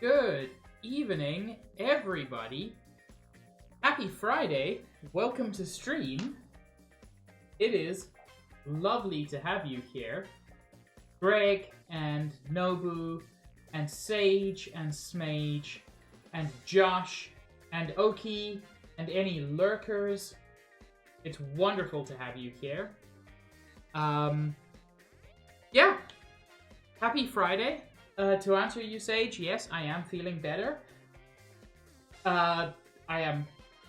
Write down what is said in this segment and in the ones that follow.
Good evening, everybody. Happy Friday. Welcome to stream. It is lovely to have you here. Greg and Nobu and Sage and Smage and Josh and Oki and any lurkers. It's wonderful to have you here. Yeah. Happy Friday. To answer you, Sage, yes, I am feeling better. I am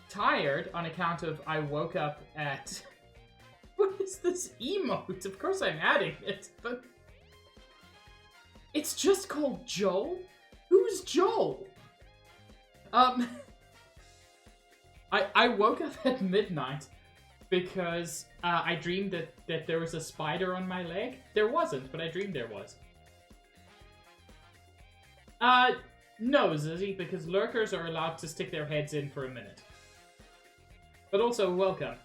tired on account of I woke up at... What is this emote? Of course I'm adding it, but... It's just called Joel? Who's Joel? I woke up at midnight because I dreamed that there was a spider on my leg. There wasn't, but I dreamed there was. No, Zizzy, because lurkers are allowed to stick their heads in for a minute. But also, welcome.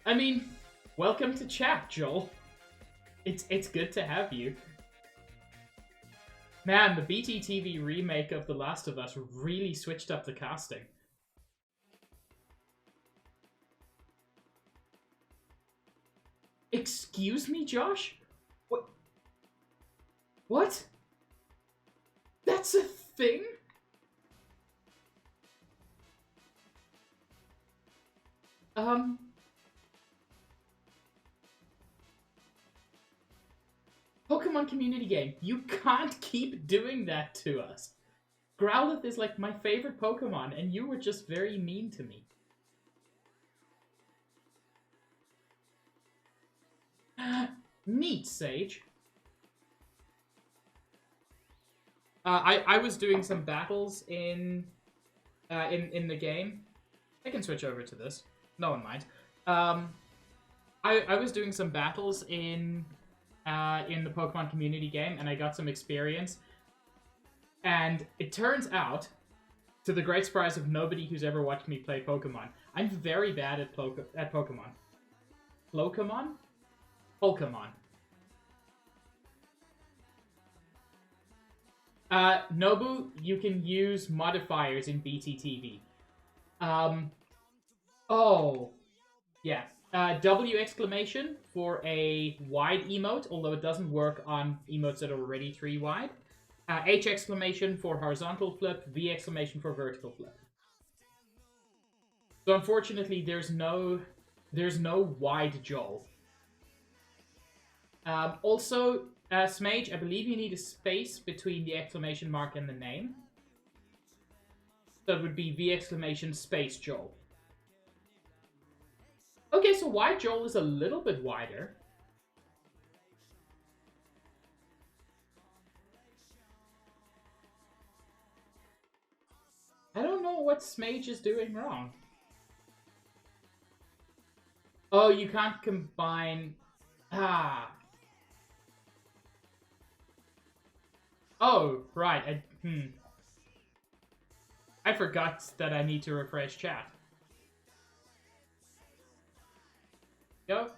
I mean, welcome to chat, Joel. It's good to have you. Man, the BTTV remake of The Last of Us really switched up the casting. Excuse me, Josh? What? What? That's a thing? Pokemon community game. You can't keep doing that to us. Growlithe is like my favorite Pokemon, and you were just very mean to me. Neat, Sage. I was doing some battles in the game. I can switch over to this. No one mind. I was doing some battles in the Pokemon community game, and I got some experience. And it turns out, to the great surprise of nobody who's ever watched me play Pokemon, I'm very bad at Pokemon. Pokemon? Pokemon. Nobu, you can use modifiers in BTTV. Oh. Yeah. W exclamation for a wide emote, although it doesn't work on emotes that are already 3 wide. H exclamation for horizontal flip, V exclamation for vertical flip. So unfortunately, there's no wide Joel. Also, Smage, I believe you need a space between the exclamation mark and the name. So it would be V exclamation space Joel. Okay, so wide Joel is a little bit wider. I don't know what Smage is doing wrong. Oh, you can't combine... Ah. Oh, right. I forgot that I need to refresh chat. Go.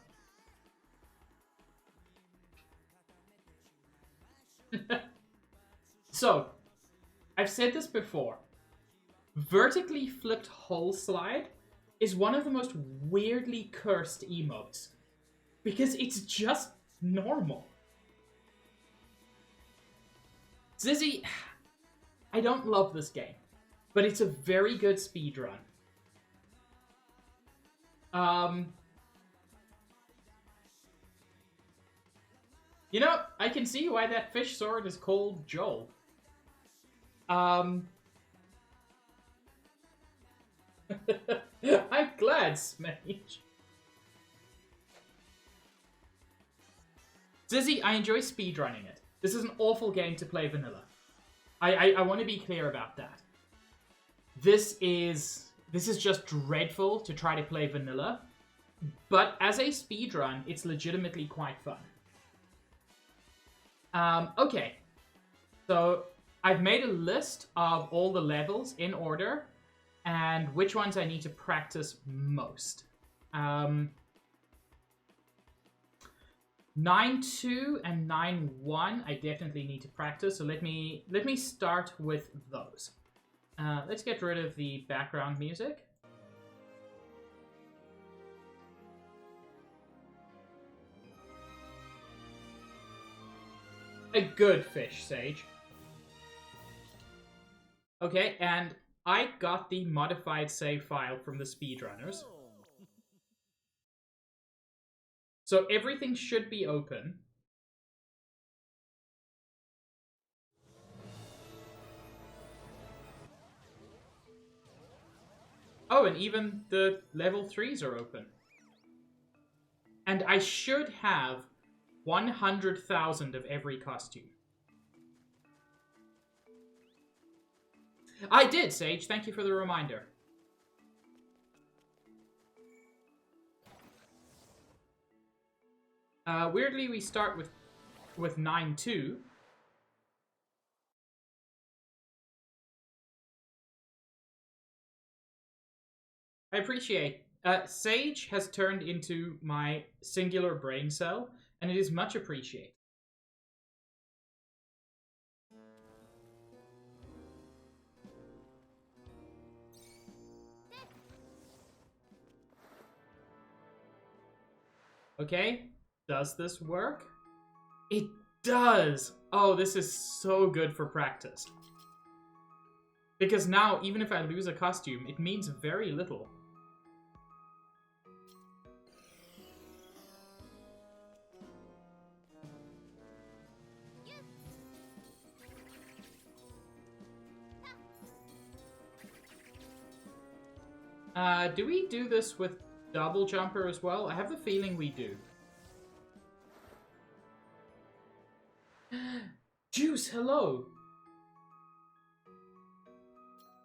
So, I've said this before. Vertically flipped hole slide is one of the most weirdly cursed emotes. Because it's just normal. Zizzy, I don't love this game, but it's a very good speedrun. You know, I can see why that fish sword is called Joel. I'm glad, Smage. Zizzy, I enjoy speedrunning it. This is an awful game to play vanilla. I want to be clear about that. This is just dreadful to try to play vanilla. But as a speedrun, it's legitimately quite fun. Okay. So, I've made a list of all the levels in order, and which ones I need to practice most. 9-2 and 9-1, I definitely need to practice. So let me start with those. Let's get rid of the background music. A good fish, Sage. Okay, and I got the modified save file from the speedrunners. So everything should be open. Oh, and even the level 3s are open. And I should have 100,000 of every costume. I did, Sage. Thank you for the reminder. Weirdly, we start with 9-2. I appreciate. Sage has turned into my singular brain cell, and it is much appreciated. Okay, does this work? It does! Oh, this is so good for practice. Because now, even if I lose a costume, it means very little. Do we do this with double jumper as well? I have the feeling we do. Juice, hello!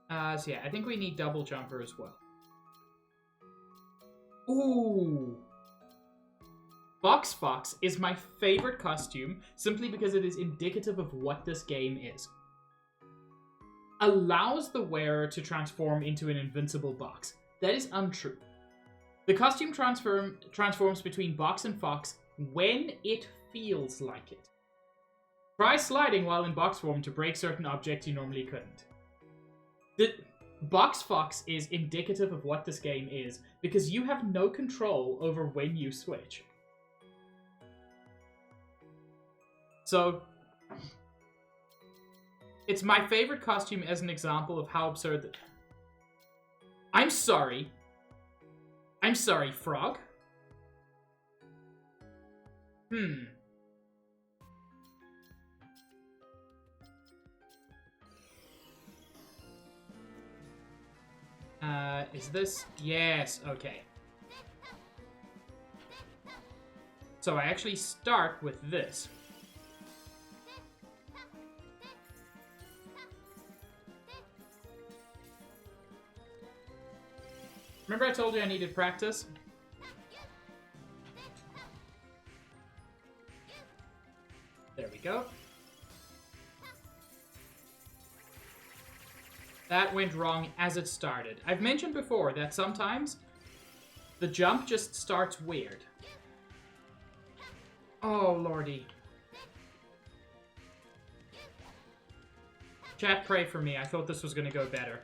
So yeah, I think we need double jumper as well. Ooh! Box Fox is my favorite costume, simply because it is indicative of what this game is. Allows the wearer to transform into an invincible box. That is untrue. The costume transforms between box and fox when it feels like it. Try sliding while in box form to break certain objects you normally couldn't. The Box Fox is indicative of what this game is, because you have no control over when you switch. So, it's my favorite costume as an example of how absurd that... I'm sorry. I'm sorry, Frog. Is this... Yes, okay. So I actually start with this. Remember I told you I needed practice? There we go. That went wrong as it started. I've mentioned before that sometimes the jump just starts weird. Oh, lordy. Chat, pray for me. I thought this was going to go better.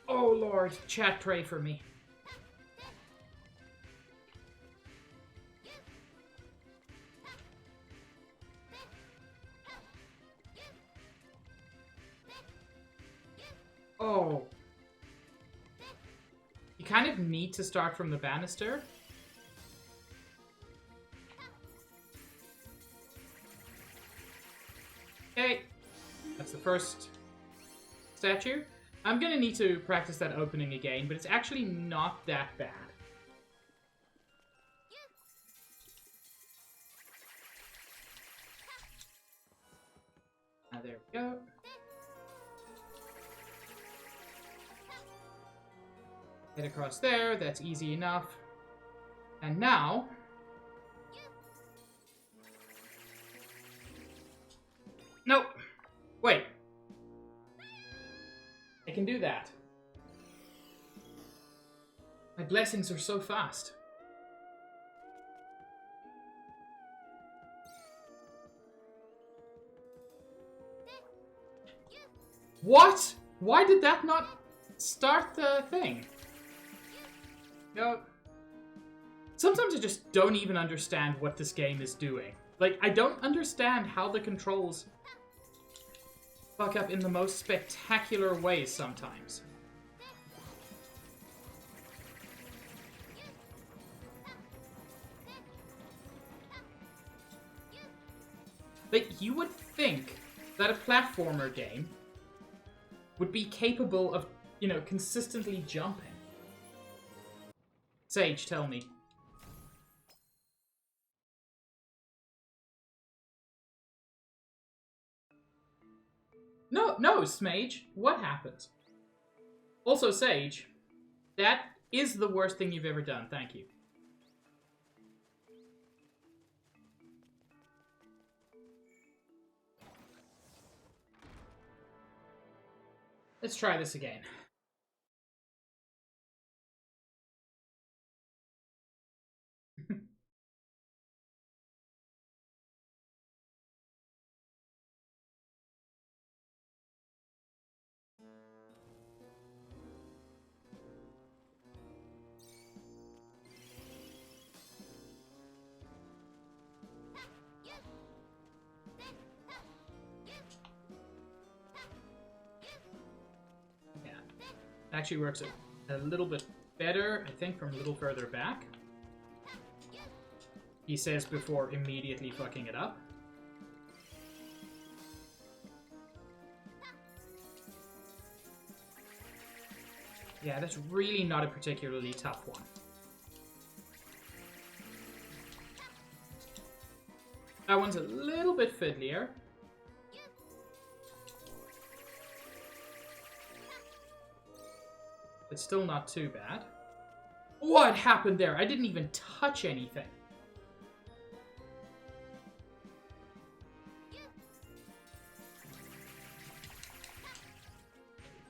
Oh, Lord. Chat, pray for me. Oh. You kind of need to start from the banister. Okay. That's the first statue. I'm gonna need to practice that opening again, but it's actually not that bad. There we go. Get across there, that's easy enough. And now... Nope. Wait. I can do that. My blessings are so fast. What? Why did that not start the thing? No. Sometimes I just don't even understand what this game is doing. Like, I don't understand how the controls fuck up in the most spectacular ways sometimes. Like, you would think that a platformer game would be capable of, you know, consistently jumping. Sage, tell me. No, Smage. What happened? Also, Sage, that is the worst thing you've ever done. Thank you. Let's try this again. Actually works a little bit better, I think, from a little further back. He says before immediately fucking it up. Yeah, that's really not a particularly tough one. That one's a little bit fiddlier. But still not too bad. What happened there? I didn't even touch anything.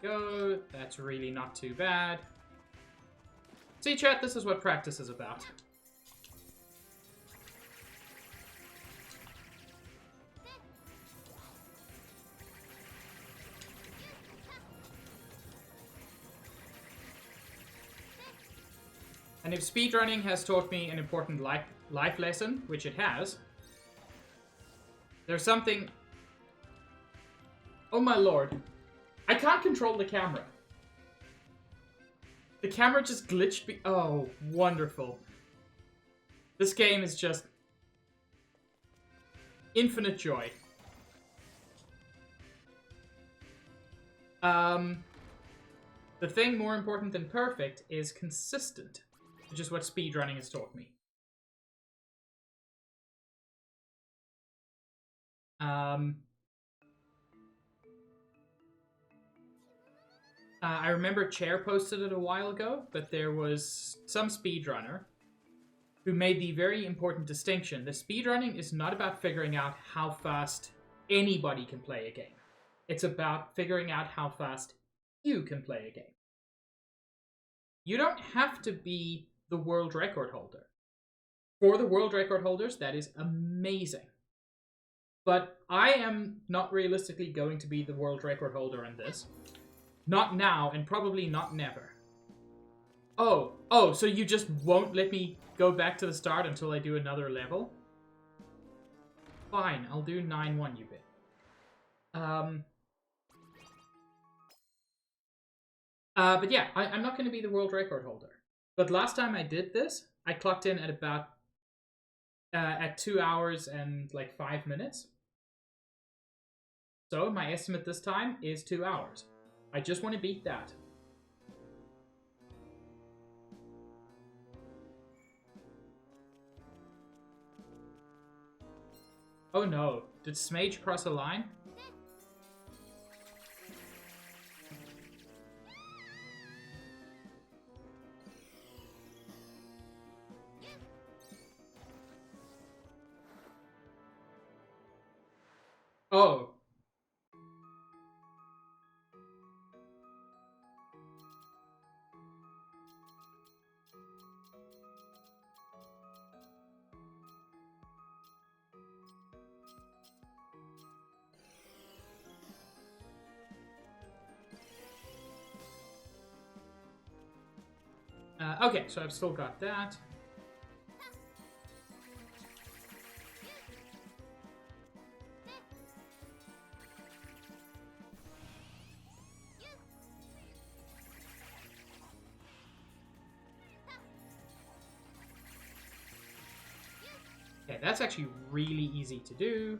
There we go. That's really not too bad. See, chat, this is what practice is about. And if speedrunning has taught me an important life lesson, which it has, there's something... Oh my lord. I can't control the camera. The camera just glitched me. Oh, wonderful. This game is just... infinite joy. The thing more important than perfect is consistent. Which is what speedrunning has taught me. I remember Chair posted it a while ago, but there was some speedrunner who made the very important distinction that speedrunning is not about figuring out how fast anybody can play a game. It's about figuring out how fast you can play a game. You don't have to be the world record holder. For the world record holders, that is amazing. But I am not realistically going to be the world record holder in this. Not now, and probably not never. Oh, so you just won't let me go back to the start until I do another level? Fine, I'll do 9-1, you bit. But yeah, I'm not going to be the world record holder. But last time I did this, I clocked in at about at 2 hours and like 5 minutes. So my estimate this time is 2 hours. I just want to beat that. Oh no, did Smage cross a line? Oh. Okay, so I've still got that. Okay, that's actually really easy to do.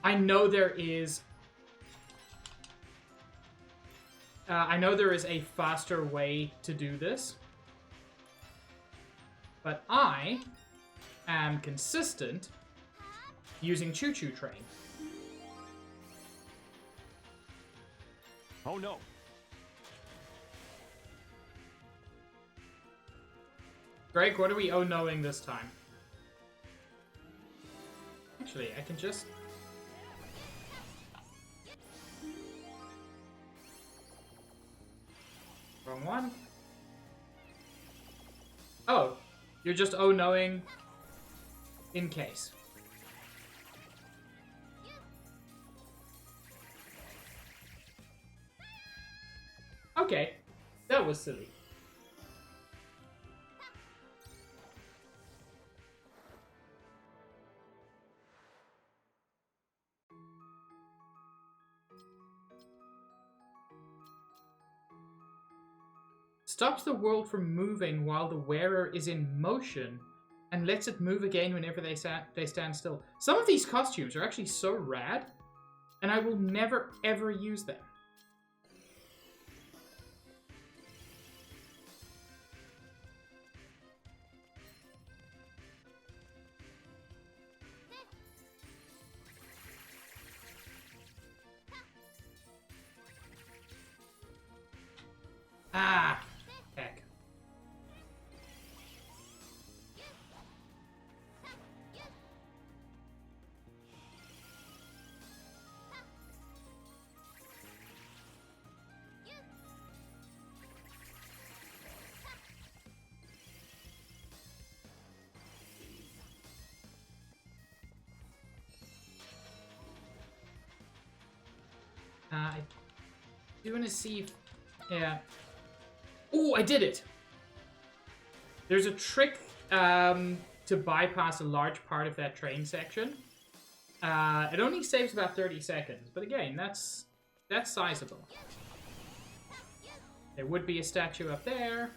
I know there is... I know there is a faster way to do this. But I am consistent using Choo Choo Train. Oh no. Greg, what are we oh-knowing this time? Actually, I can just... Wrong one. Oh, you're just oh-knowing in case. Okay, that was silly. Stops the world from moving while the wearer is in motion and lets it move again whenever they stand still. Some of these costumes are actually so rad, and I will never ever use them. Ah, heck. I do want to see if... Yeah. Oh, I did it! There's a trick to bypass a large part of that train section. It only saves about 30 seconds, but again, that's sizable. There would be a statue up there.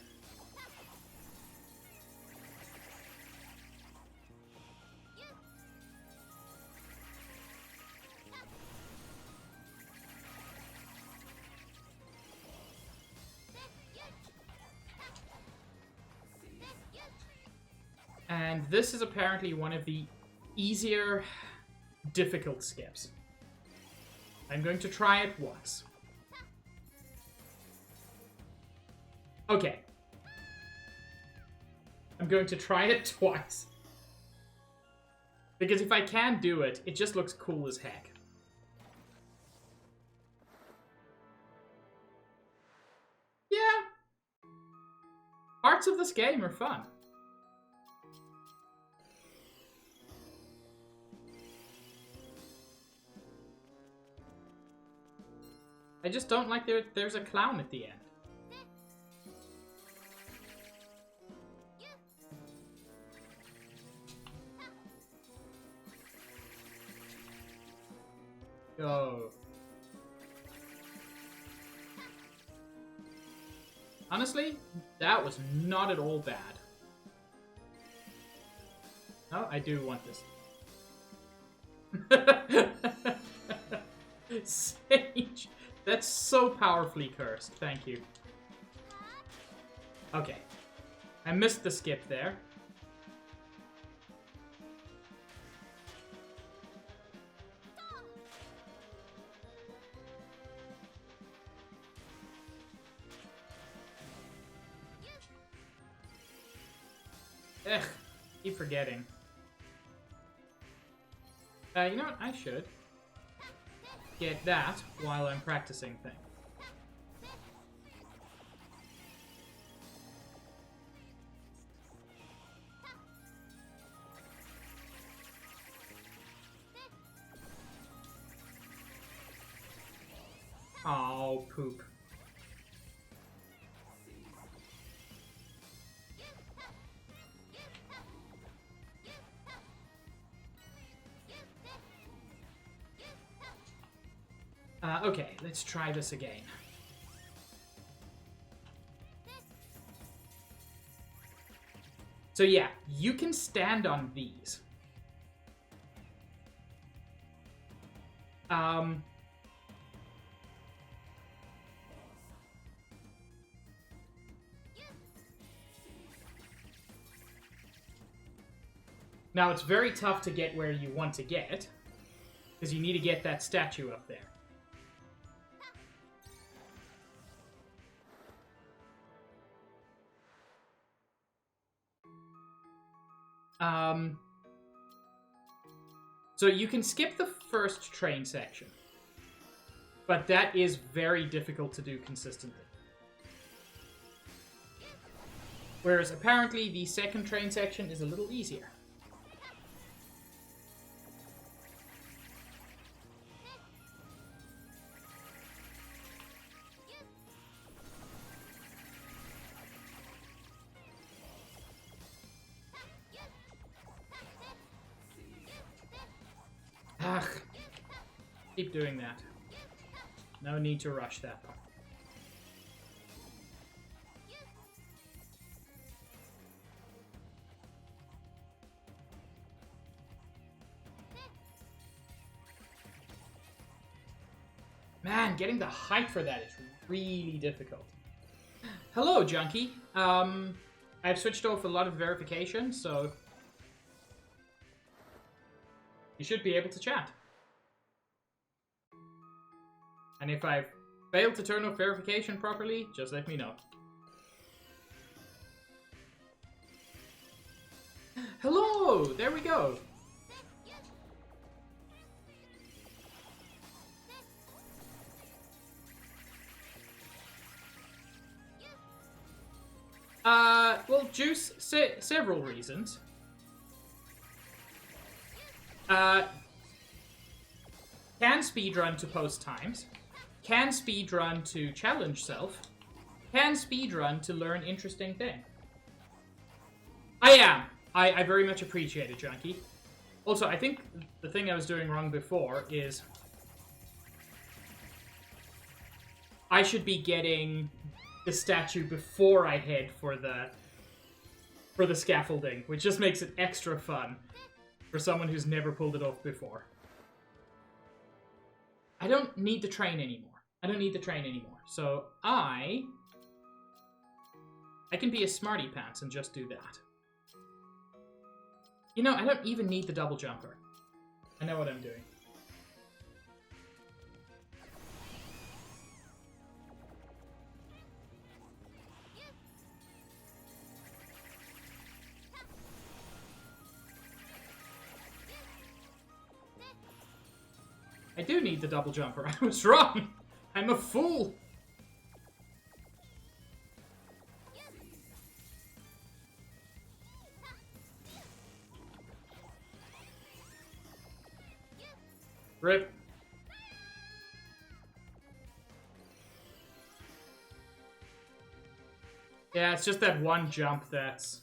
And this is apparently one of the easier, difficult skips. I'm going to try it once. Okay. I'm going to try it twice. Because if I can do it, it just looks cool as heck. Yeah. Parts of this game are fun. I just don't like there's a clown at the end. Go. Honestly, that was not at all bad. No, I do want this. Sage. That's so powerfully cursed. Thank you. Okay. I missed the skip there. Ugh. Keep forgetting. You know what? I should get that while I'm practicing things. Oh, poop. Okay, let's try this again. So yeah, you can stand on these. Now it's very tough to get where you want to get, because you need to get that statue up there. So you can skip the first train section, but that is very difficult to do consistently. Whereas apparently the second train section is a little easier. Ugh. Keep doing that. No need to rush that. Man, getting the height for that is really difficult. Hello, Junkie. I've switched off a lot of verification, so you should be able to chat. And if I've failed to turn off verification properly, just let me know. Hello! There we go. Well, Juice, several reasons. Can speedrun to post times. Can speedrun to challenge self. Can speedrun to learn interesting thing. I am. I very much appreciate it, Junkie. Also, I think the thing I was doing wrong before is I should be getting the statue before I head for the scaffolding, which just makes it extra fun for someone who's never pulled it off before. I don't need the train anymore. So I can be a smarty pants and just do that. You know, I don't even need the double jumper. I know what I'm doing. I do need the double jumper. I was wrong. I'm a fool. Rip. Yeah, it's just that one jump that's...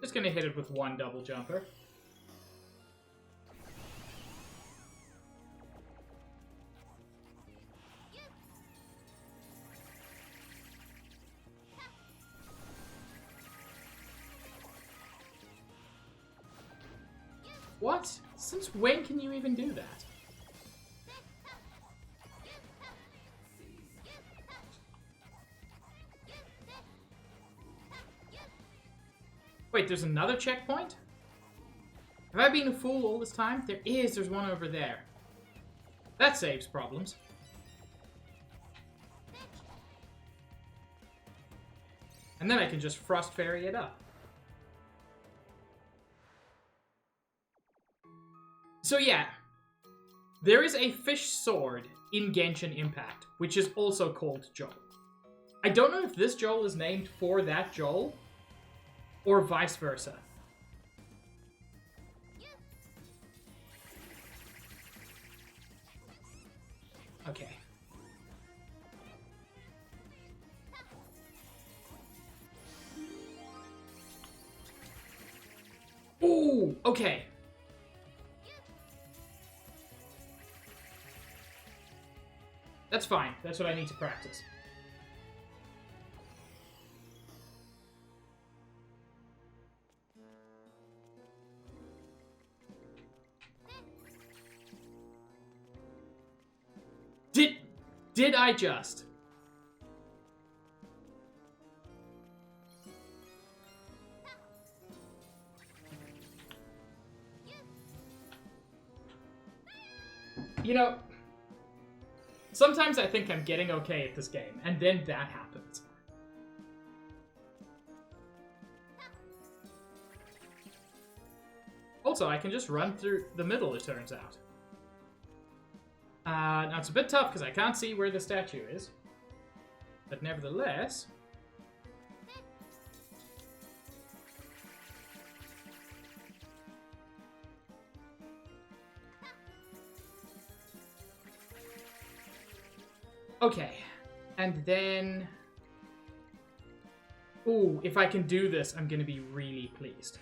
Just gonna hit it with one double jumper. What? Since when can you even do that? Wait, there's another checkpoint? Have I been a fool all this time? There is, there's one over there. That saves problems. And then I can just Frost Fairy it up. So yeah, there is a fish sword in Genshin Impact, which is also called Joel. I don't know if this Joel is named for that Joel, or vice versa. Okay. Ooh, okay. That's fine. That's what I need to practice. Did I just? You know, sometimes I think I'm getting okay at this game, and then that happens. Also, I can just run through the middle, it turns out. Now, it's a bit tough because I can't see where the statue is. But nevertheless... Okay. And then... Ooh, if I can do this, I'm going to be really pleased.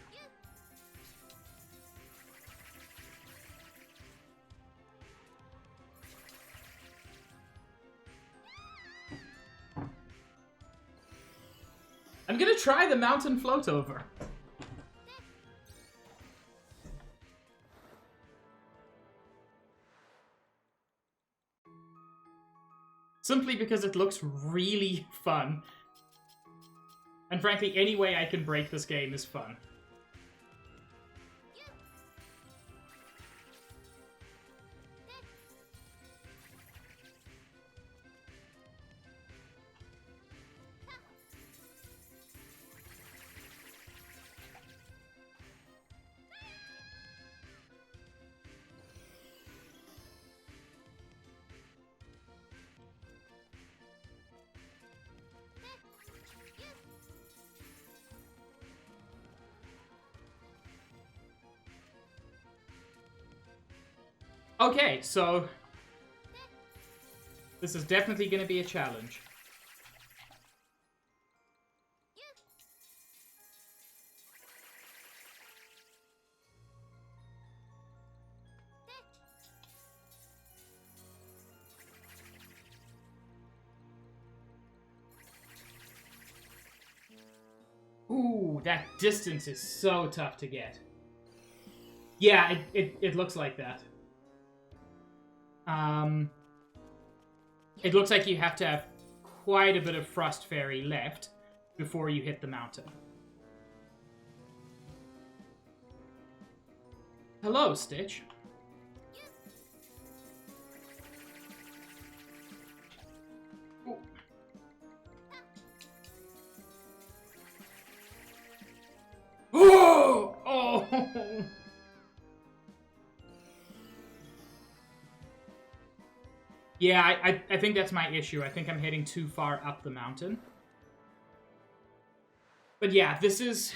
I'm gonna try the mountain float over. Simply because it looks really fun. And frankly, any way I can break this game is fun. Okay, so this is definitely going to be a challenge. Ooh, that distance is so tough to get. Yeah, it looks like that. It looks like you have to have quite a bit of Frost Fairy left before you hit the mountain. Hello, Stitch. Ooh. Oh! Oh! Yeah, I think that's my issue. I think I'm heading too far up the mountain. But yeah, this is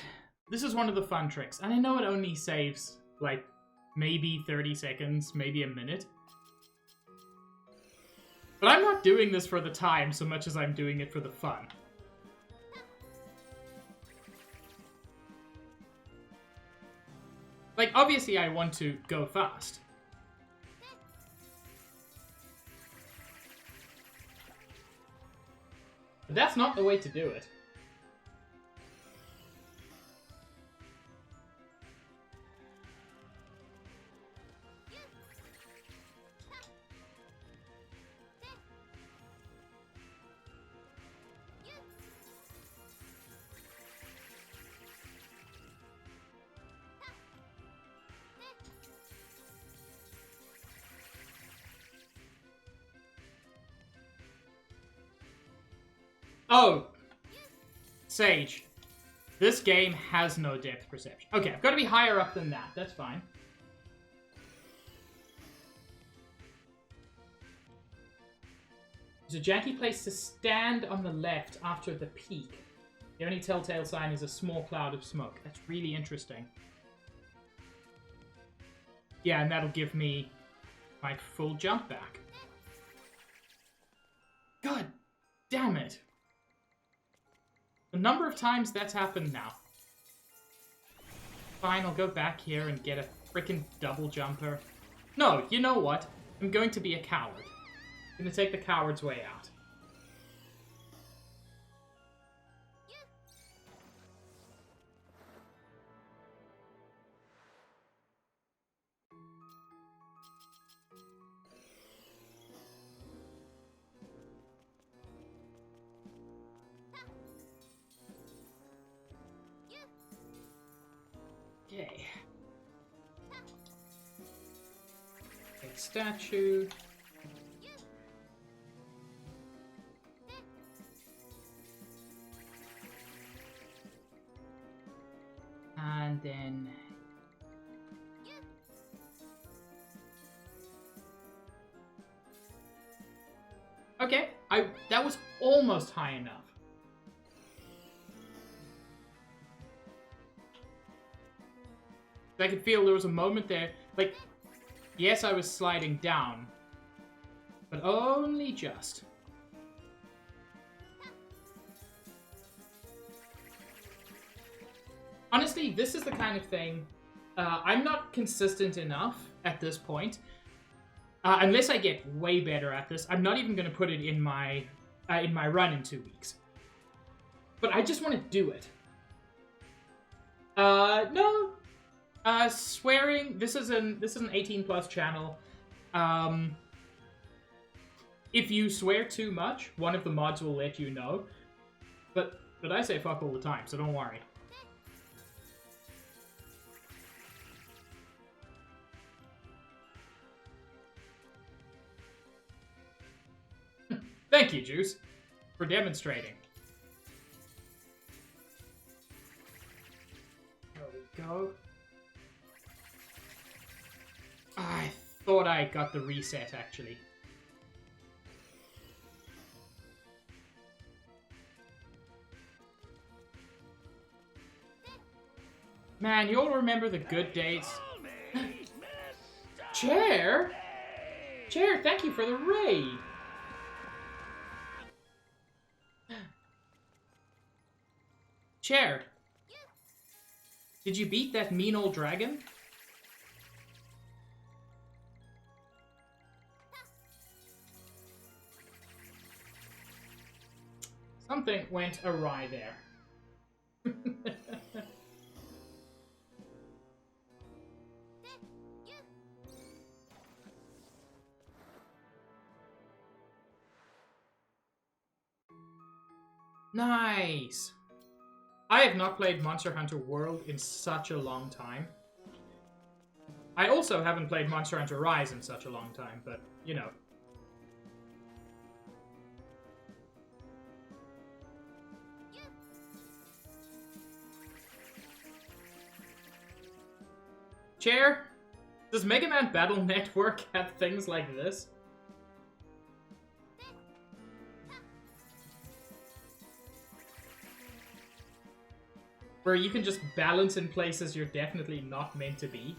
one of the fun tricks. And I know it only saves, like, maybe 30 seconds, maybe a minute. But I'm not doing this for the time so much as I'm doing it for the fun. Like, obviously I want to go fast. But that's not the way to do it. Oh! Sage. This game has no depth perception. Okay, I've got to be higher up than that. That's fine. It's a janky place to stand on the left after the peak. The only telltale sign is a small cloud of smoke. That's really interesting. Yeah, and that'll give me my full jump back. God damn it. The number of times that's happened now. Fine, I'll go back here and get a freaking double jumper. No, you know what? I'm going to be a coward. I'm going to take the coward's way out. Okay. Big statue. And then... Okay, that was almost high enough. I could feel there was a moment there, like, yes, I was sliding down, but only just. Honestly, this is the kind of thing, I'm not consistent enough at this point, unless I get way better at this. I'm not even going to put it in my run in 2 weeks. But I just want to do it. No. Swearing. This is an 18+ channel. If you swear too much, one of the mods will let you know. But I say fuck all the time, so don't worry. Thank you, Juice, for demonstrating. There we go. I thought I got the reset, actually. Man, you all remember the good days. Chair? Chair, thank you for the raid. Chair, did you beat that mean old dragon? Something went awry there. Nice! I have not played Monster Hunter World in such a long time. I also haven't played Monster Hunter Rise in such a long time, but, you know. Chair, does Mega Man Battle Network have things like this? Where you can just balance in places you're definitely not meant to be.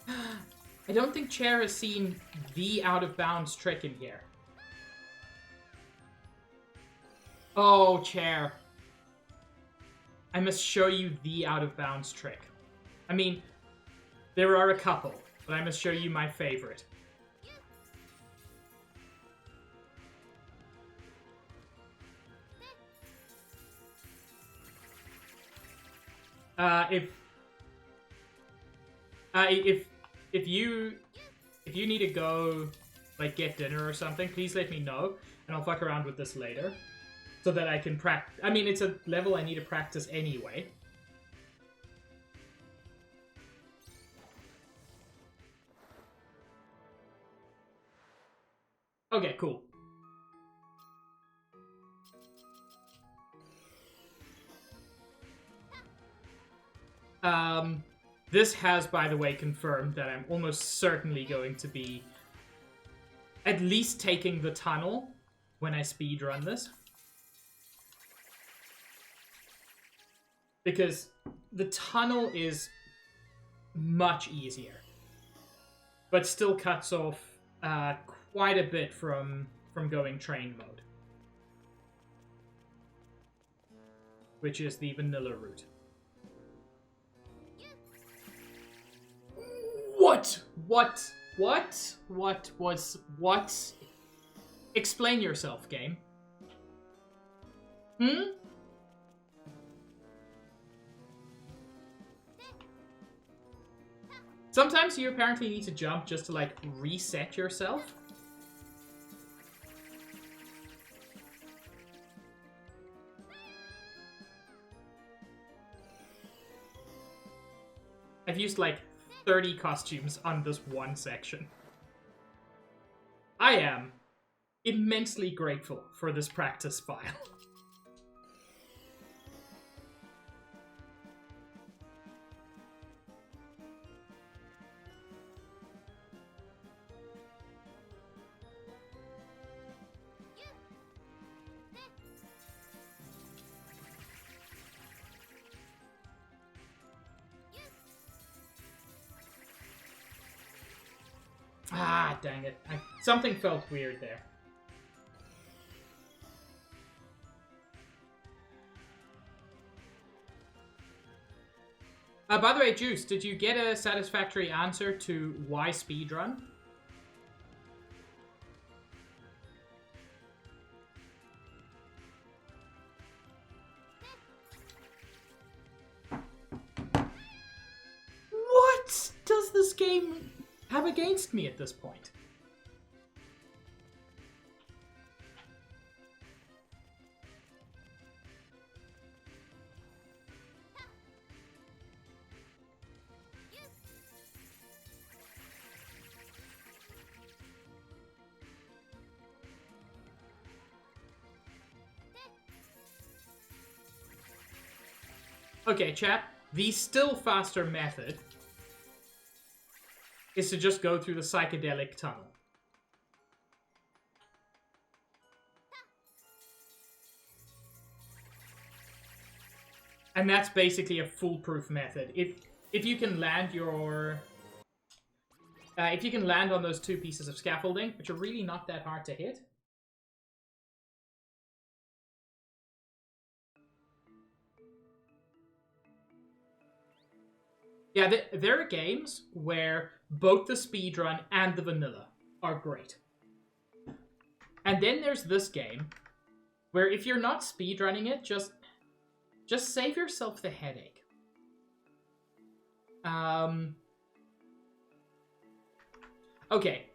I don't think Chair has seen the out-of-bounds trick in here. Oh, Chair. I must show you the out-of-bounds trick. I mean, there are a couple, but I must show you my favorite. If you need to go, like, get dinner or something, please let me know, and I'll fuck around with this later. So that I can practice. I mean, it's a level I need to practice anyway. Okay, cool. This has, by the way, confirmed that I'm almost certainly going to be at least taking the tunnel when I speedrun this. Because the tunnel is much easier, but still cuts off quite a bit from going train mode, which is the vanilla route. What? Explain yourself, game. Sometimes you apparently need to jump just to, like, reset yourself. I've used, like, 30 costumes on this one section. I am immensely grateful for this practice file. Ah, dang it. Something felt weird there. By the way, Juice, did you get a satisfactory answer to why speedrun? What does this game have against me at this point? Okay, chat, the still faster method is to just go through the psychedelic tunnel. And that's basically a foolproof method. If you can land your... if you can land on those 2 pieces of scaffolding, which are really not that hard to hit. Yeah, there are games where both the speedrun and the vanilla are great. And then there's this game where if you're not speedrunning it, just save yourself the headache. Okay.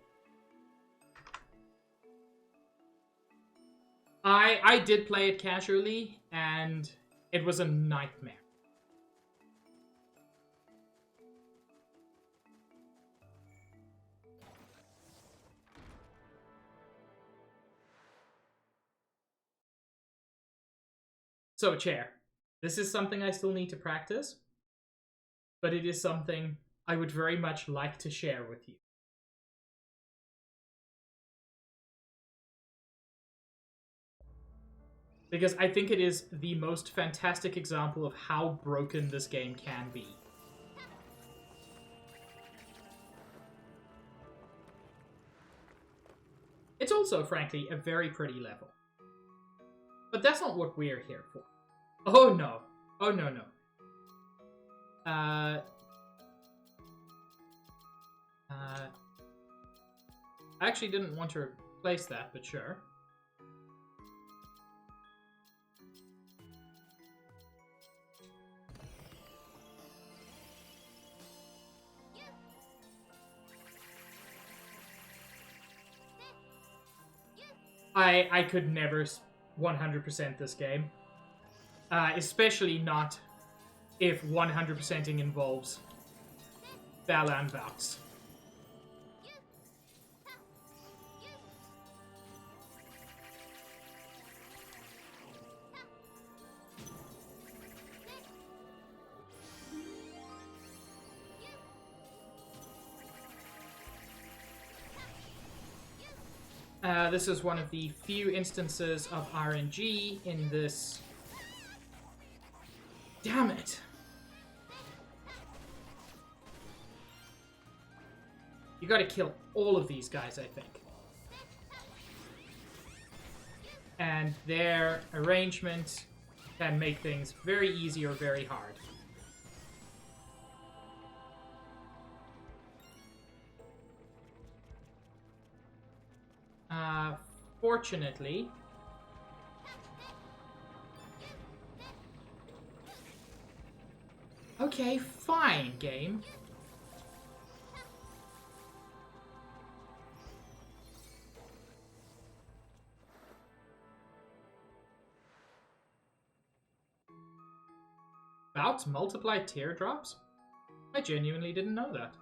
I did play it casually, and it was a nightmare. So, Chair, this is something I still need to practice, but it is something I would very much like to share with you. Because I think it is the most fantastic example of how broken this game can be. It's also, frankly, a very pretty level. But that's not what we're here for. Oh no. Oh no, no. I actually didn't want to replace that, but sure. I could never 100% this game. Especially not if 100%ing involves Balan bouts. This is one of the few instances of RNG in this. Damn it! You gotta kill all of these guys, I think. And their arrangement can make things very easy or very hard. Fortunately... Okay, fine, game. About to multiply teardrops? I genuinely didn't know that.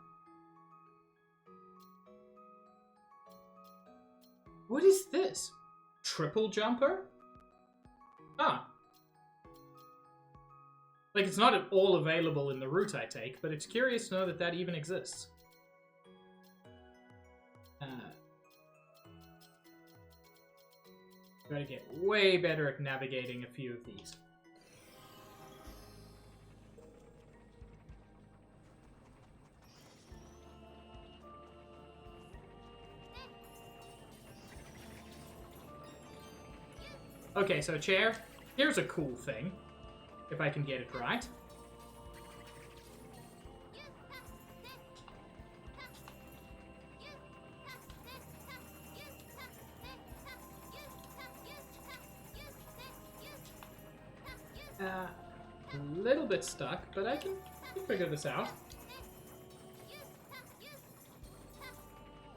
What is this? Triple jumper? Ah. Like, it's not at all available in the route I take, but it's curious to know that that even exists. Gotta get way better at navigating a few of these. Okay, so chair, here's a cool thing, if I can get it right. A little bit stuck, but I can figure this out.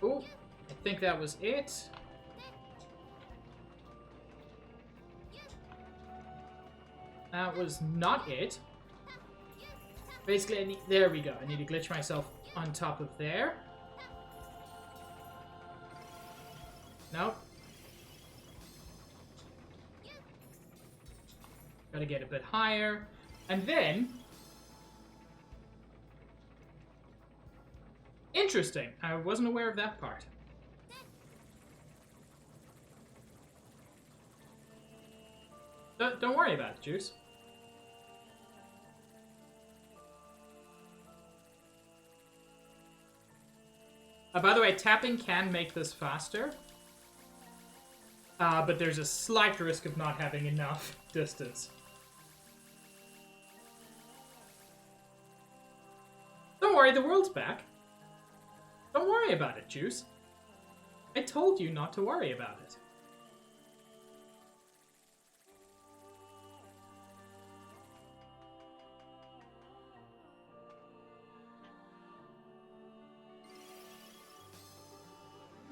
Oh, I think that was it. That was not it. Basically, there we go. I need to glitch myself on top of there. Nope. Gotta get a bit higher. And then... Interesting. I wasn't aware of that part. Don't worry about it, Juice. By the way, tapping can make this faster. But there's a slight risk of not having enough distance. Don't worry, the world's back. Don't worry about it, Juice. I told you not to worry about it.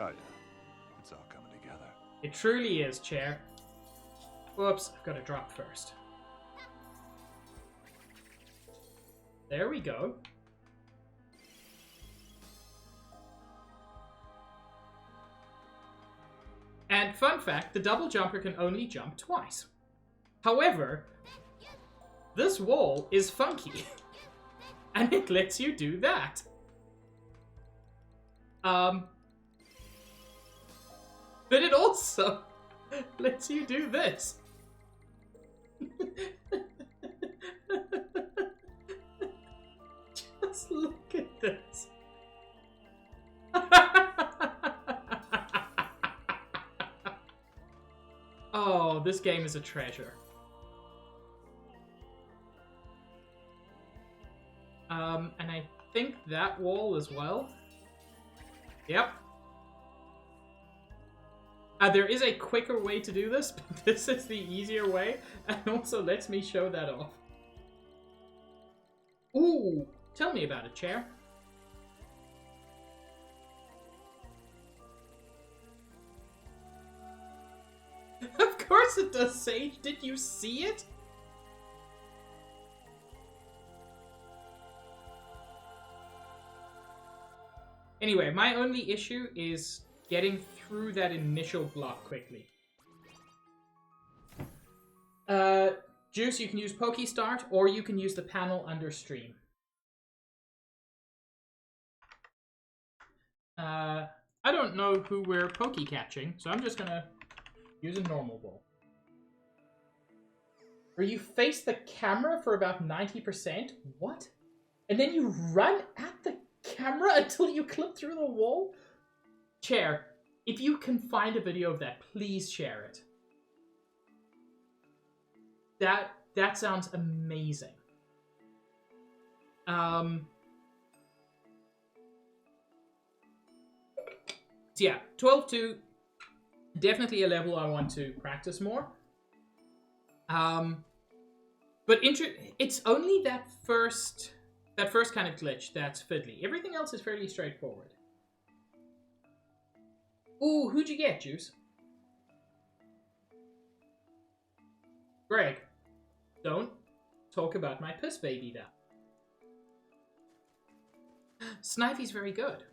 Oh yeah, it's all coming together. It truly is, Chair. Whoops, I've got to drop first. There we go. And fun fact, the double jumper can only jump twice. However, this wall is funky. And it lets you do that. But it also lets you do this. Just look at this. Oh, this game is a treasure. And I think that wall as well. Yep. There is a quicker way to do this, but this is the easier way, and also lets me show that off. Ooh, tell me about it, Chair. Of course it does, Sage. Did you see it? Anyway, my only issue is getting through that initial block quickly. Juice, you can use Pokestart, or you can use the panel under stream. I don't know who we're pokey catching, so I'm just gonna use a normal ball. Where you face the camera for about 90%? What? And then you run at the camera until you clip through the wall? Chair, if you can find a video of that, please share it. That sounds amazing. So yeah, 12-2, definitely a level I want to practice more. But it's only that first kind of glitch that's fiddly. Everything else is fairly straightforward. Ooh, who'd you get, Juice? Greg, don't talk about my piss baby there. Snivey's very good.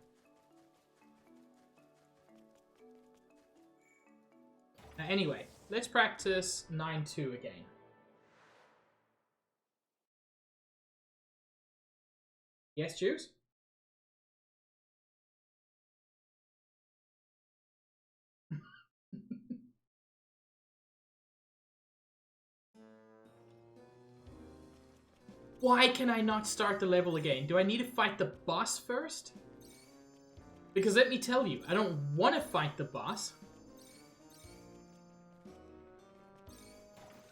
Anyway, let's practice 9-2 again. Yes, Juice? Why can I not start the level again? Do I need to fight the boss first? Because let me tell you, I don't want to fight the boss.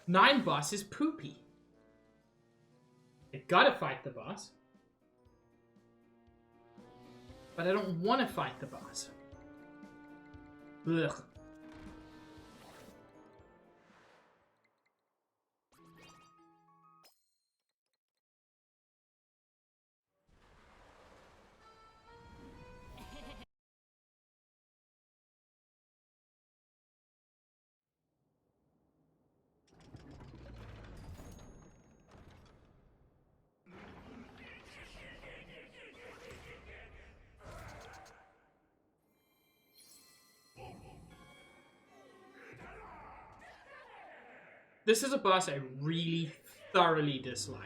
9 boss is poopy. I gotta fight the boss. But I don't want to fight the boss. Ugh. This is a boss I really thoroughly dislike.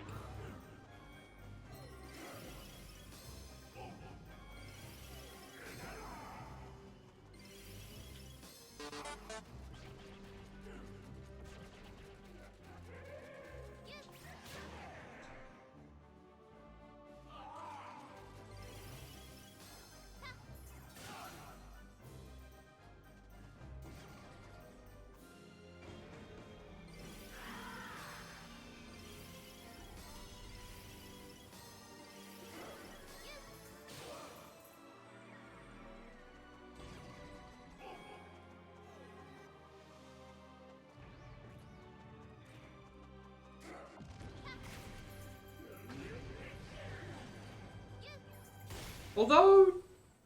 Although,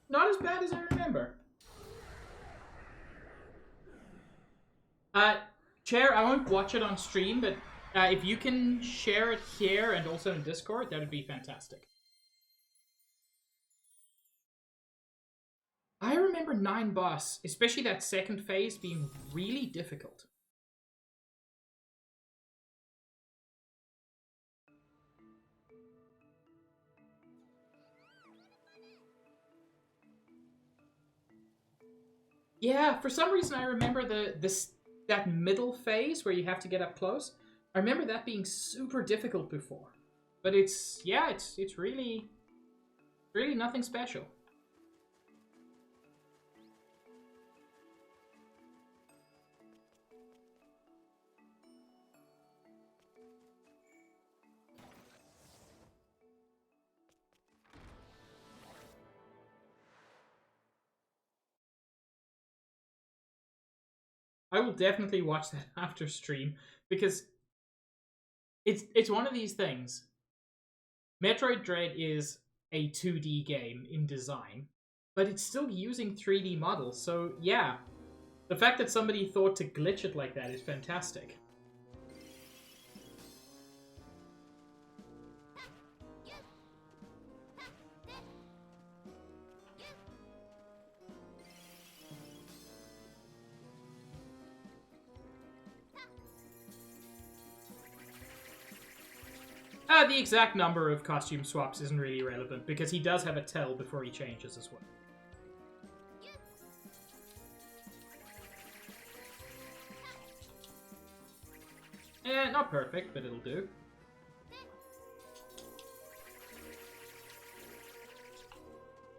not as bad as I remember. Chair, I won't watch it on stream, but if you can share it here and also in Discord, that would be fantastic. I remember 9 boss, especially that second phase, being really difficult. Yeah, for some reason I remember that middle phase where you have to get up close. I remember that being super difficult before. But it's really nothing special. I will definitely watch that after stream because it's one of these things. Metroid Dread is a 2D game in design, but it's still using 3D models. So yeah, the fact that somebody thought to glitch it like that is fantastic. The exact number of costume swaps isn't really relevant because he does have a tell before he changes as well. Not perfect, but it'll do.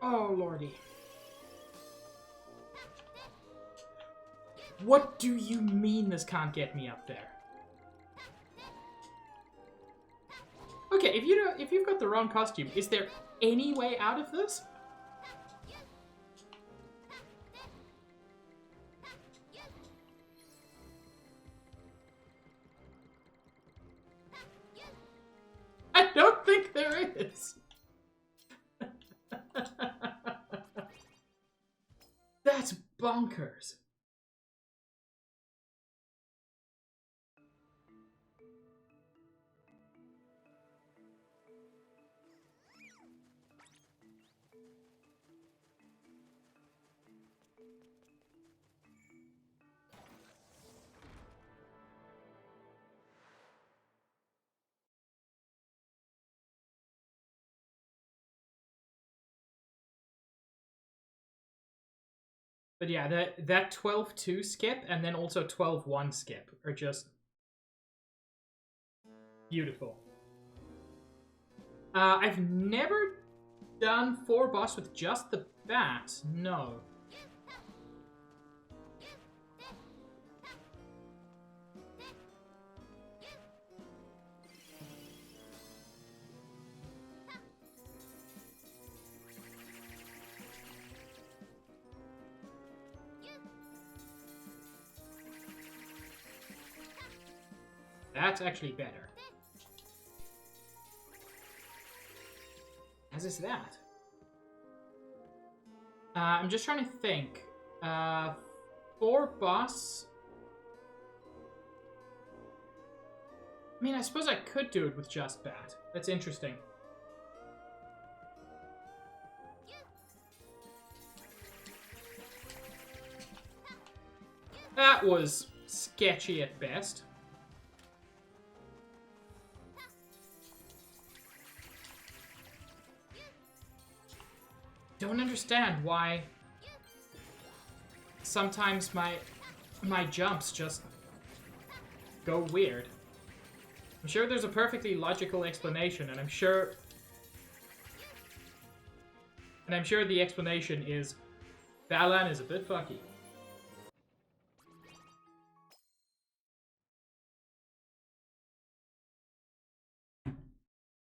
Oh, lordy. What do you mean this can't get me up there? Okay, if you've got the wrong costume, is there any way out of this? I don't think there is. That's bonkers. But yeah, that 12-2 skip and then also 12-1 skip are just beautiful. I've never done 4 boss with just the bat. No. That's actually better. As is that. I'm just trying to think. 4 boss. I mean, I suppose I could do it with just bat. That's interesting. That was sketchy at best. Don't understand why sometimes my jumps just go weird. I'm sure there's a perfectly logical explanation, and I'm sure the explanation is Balan is a bit fucky.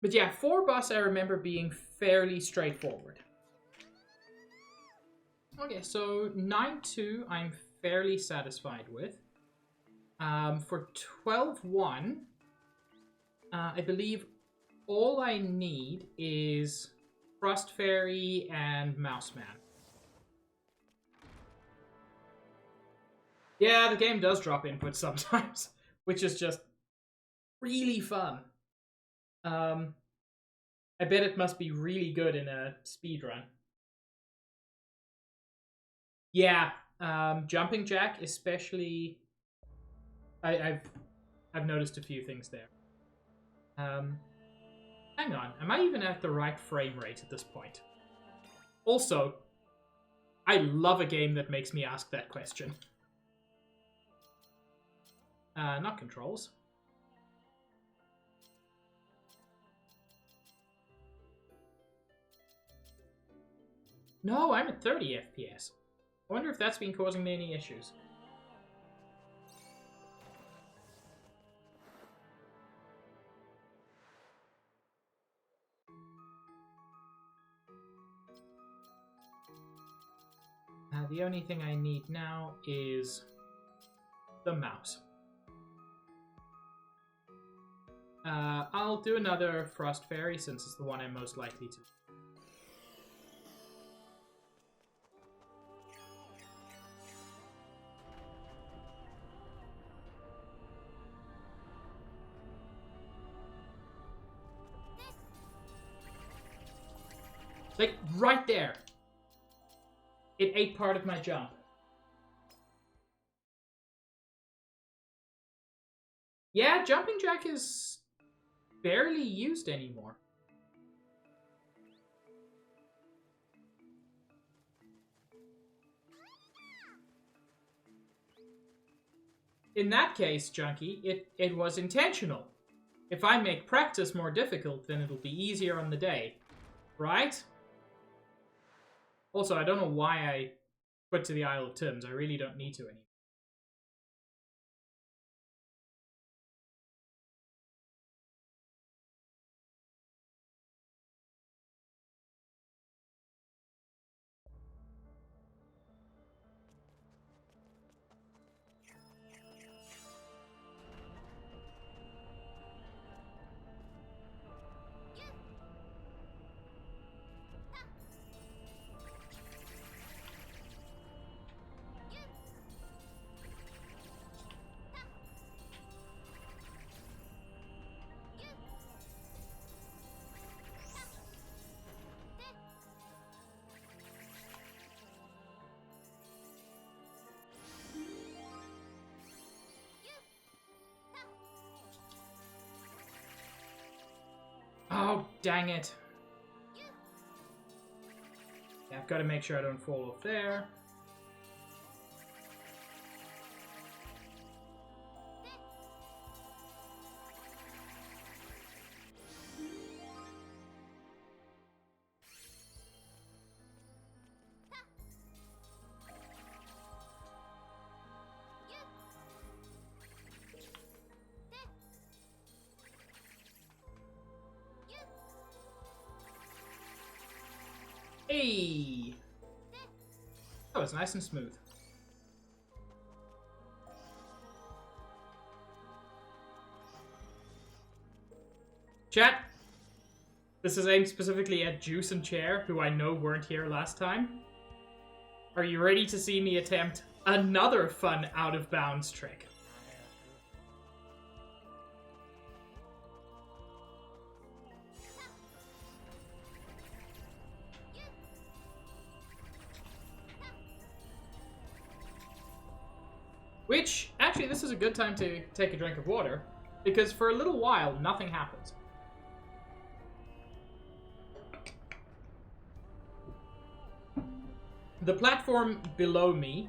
But yeah, 4 boss I remember being fairly straightforward. Okay, so 9-2 I'm fairly satisfied with. For 12-1, I believe all I need is Frost Fairy and Mouse Man. Yeah, the game does drop input sometimes, which is just really fun. I bet it must be really good in a speedrun. Yeah, jumping jack especially. I've noticed a few things there. Hang on, am I even at the right frame rate at this point? Also, I love a game that makes me ask that question. Not controls. No, I'm at 30 FPS. I wonder if that's been causing me any issues. The only thing I need now is the mouse. I'll do another Frost Fairy since it's the one I'm most likely to. Like, right there. It ate part of my jump. Yeah, jumping jack is barely used anymore. in that case, Junkie, it was intentional. If I make practice more difficult, then it'll be easier on the day. Right? Also, I don't know why I put to the Isle of Tims. I really don't need to anymore. Oh, dang it. Yeah, I've got to make sure I don't fall off there. Hey! Oh, it's nice and smooth. Chat! This is aimed specifically at Juice and Chair, who I know weren't here last time. Are you ready to see me attempt another fun out-of-bounds trick? Which, actually, this is a good time to take a drink of water, because for a little while, nothing happens. The platform below me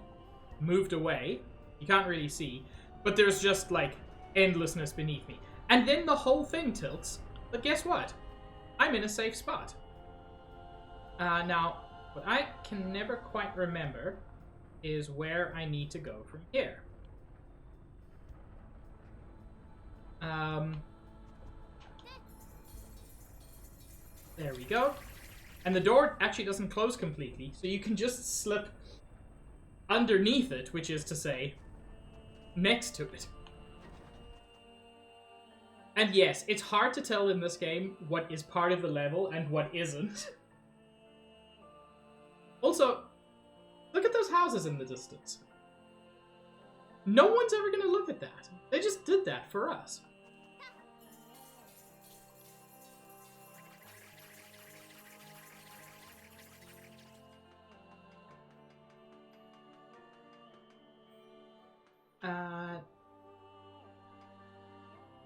moved away. You can't really see, but there's just, like, endlessness beneath me. And then the whole thing tilts, but guess what? I'm in a safe spot. Now, what I can never quite remember is where I need to go from here. There we go. And the door actually doesn't close completely, so you can just slip underneath it, which is to say, next to it. And yes, it's hard to tell in this game what is part of the level and what isn't. Also, look at those houses in the distance. No one's ever going to look at that. They just did that for us.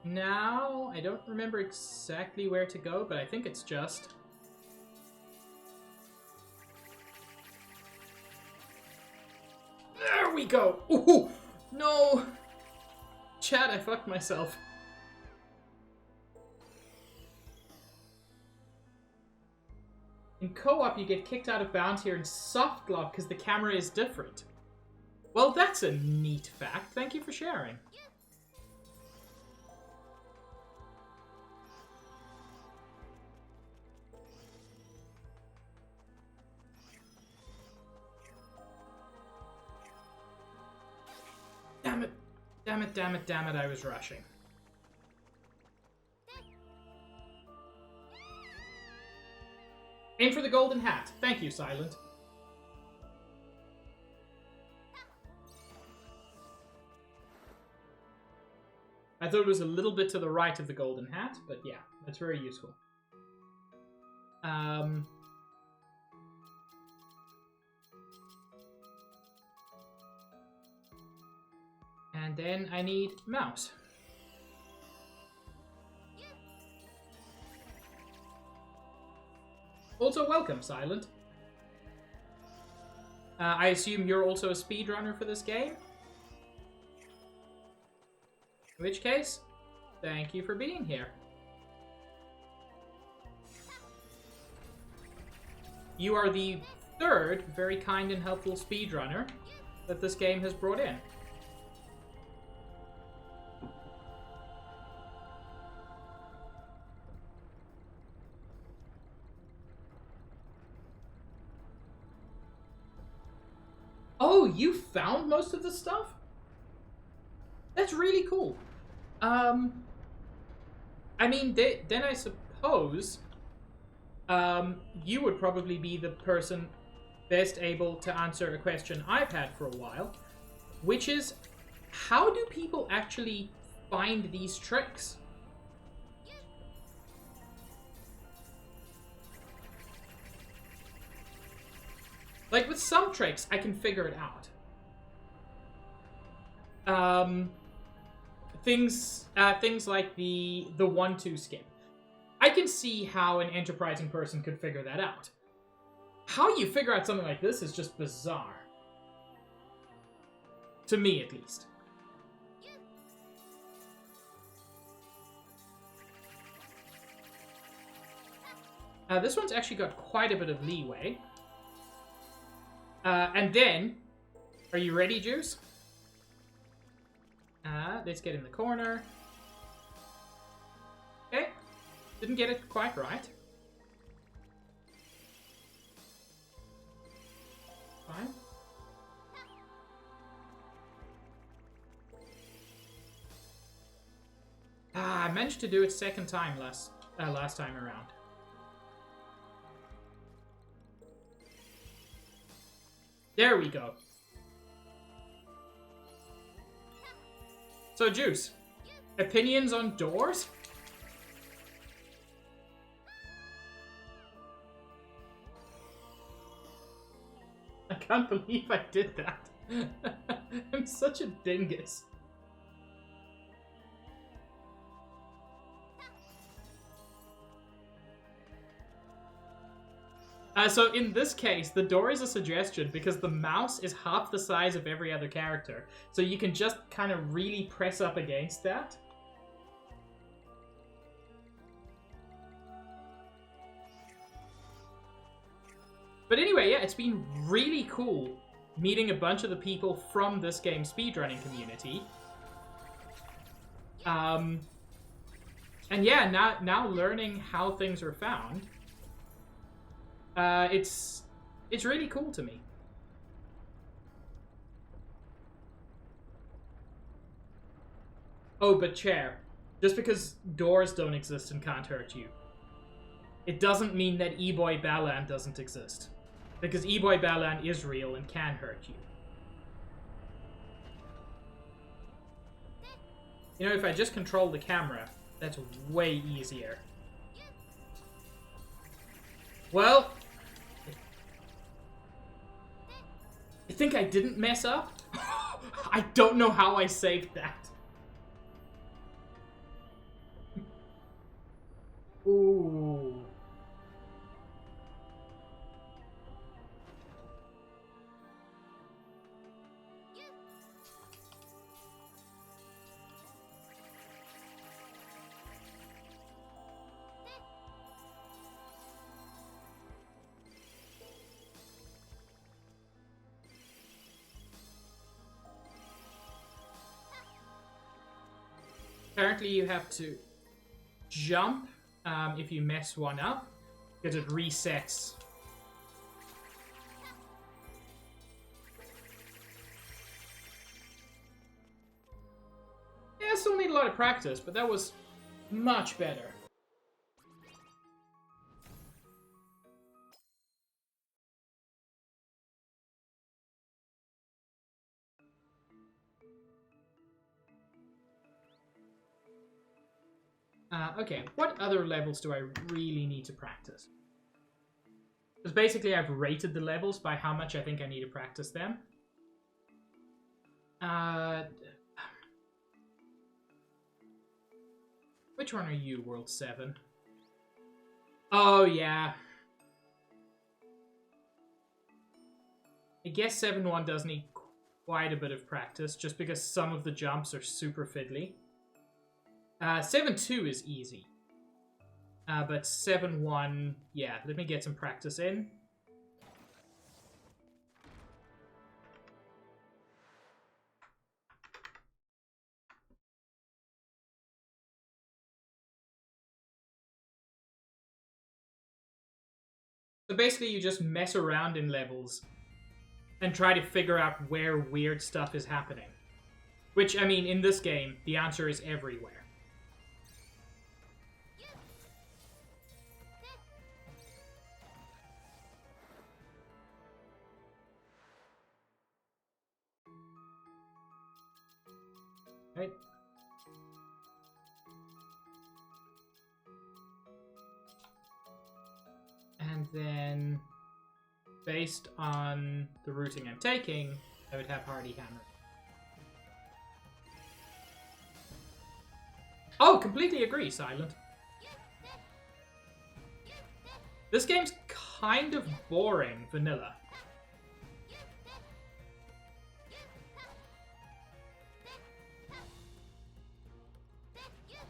Now, I don't remember exactly where to go, but I think it's just... There we go! Ooh, no! Chat, I fucked myself. In co-op, you get kicked out of bounds here in soft lock because the camera is different. Well, that's a neat fact. Thank you for sharing. Damn it. Damn it, damn it, damn it, I was rushing. Aim for the golden hat. Thank you, Silent. I thought it was a little bit to the right of the golden hat, but yeah, that's very useful. And then I need mouse. Also, welcome, Silent. I assume you're also a speedrunner for this game? In which case, thank you for being here. You are the third very kind and helpful speedrunner that this game has brought in. Oh, you found most of the stuff? That's really cool. I mean, then I suppose you would probably be the person best able to answer a question I've had for a while, which is, how do people actually find these tricks? Like, with some tricks, I can figure it out. Things like the 1-2 skip. I can see how an enterprising person could figure that out. How you figure out something like this is just bizarre. To me, at least. This one's actually got quite a bit of leeway. And then, are you ready, Juice? Let's get in the corner. Okay. Didn't get it quite right. Fine. I managed to do it second time last time around. There we go. So, Juice, opinions on doors? I can't believe I did that. I'm such a dingus. So in this case, the door is a suggestion because the mouse is half the size of every other character. So you can just kind of really press up against that. But anyway, yeah, it's been really cool meeting a bunch of the people from this game's speedrunning community. And yeah, now learning how things are found. It's really cool to me. Oh, but Chair, just because doors don't exist and can't hurt you, it doesn't mean that E-Boy Balan doesn't exist. Because E-Boy Balan is real and can hurt you. You know, if I just control the camera, that's way easier. Well, I think I didn't mess up. I don't know how I saved that. Ooh. Apparently you have to jump if you mess one up, because it resets. Yeah, I still need a lot of practice, but that was much better. Okay, what other levels do I really need to practice? Because basically I've rated the levels by how much I think I need to practice them. Which one are you, World 7? Oh, yeah. I guess 7-1 does need quite a bit of practice, just because some of the jumps are super fiddly. 7-2 is easy. But 7-1, yeah, let me get some practice in. So basically you just mess around in levels and try to figure out where weird stuff is happening. Which, I mean, in this game, the answer is everywhere. Right? And then, based on the routing I'm taking, I would have Hardy Hammer. Oh, completely agree, Silent. This game's kind of boring, vanilla.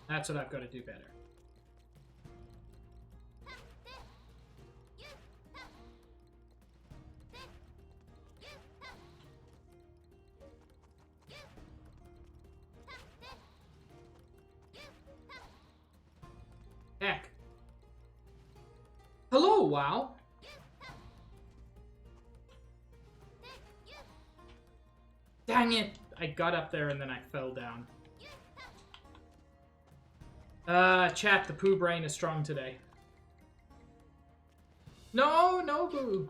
That's what I've got to do better. Heck. Hello, WoW. Dang it. I got up there and then I fell down. Chat, the poo brain is strong today. No, no boo.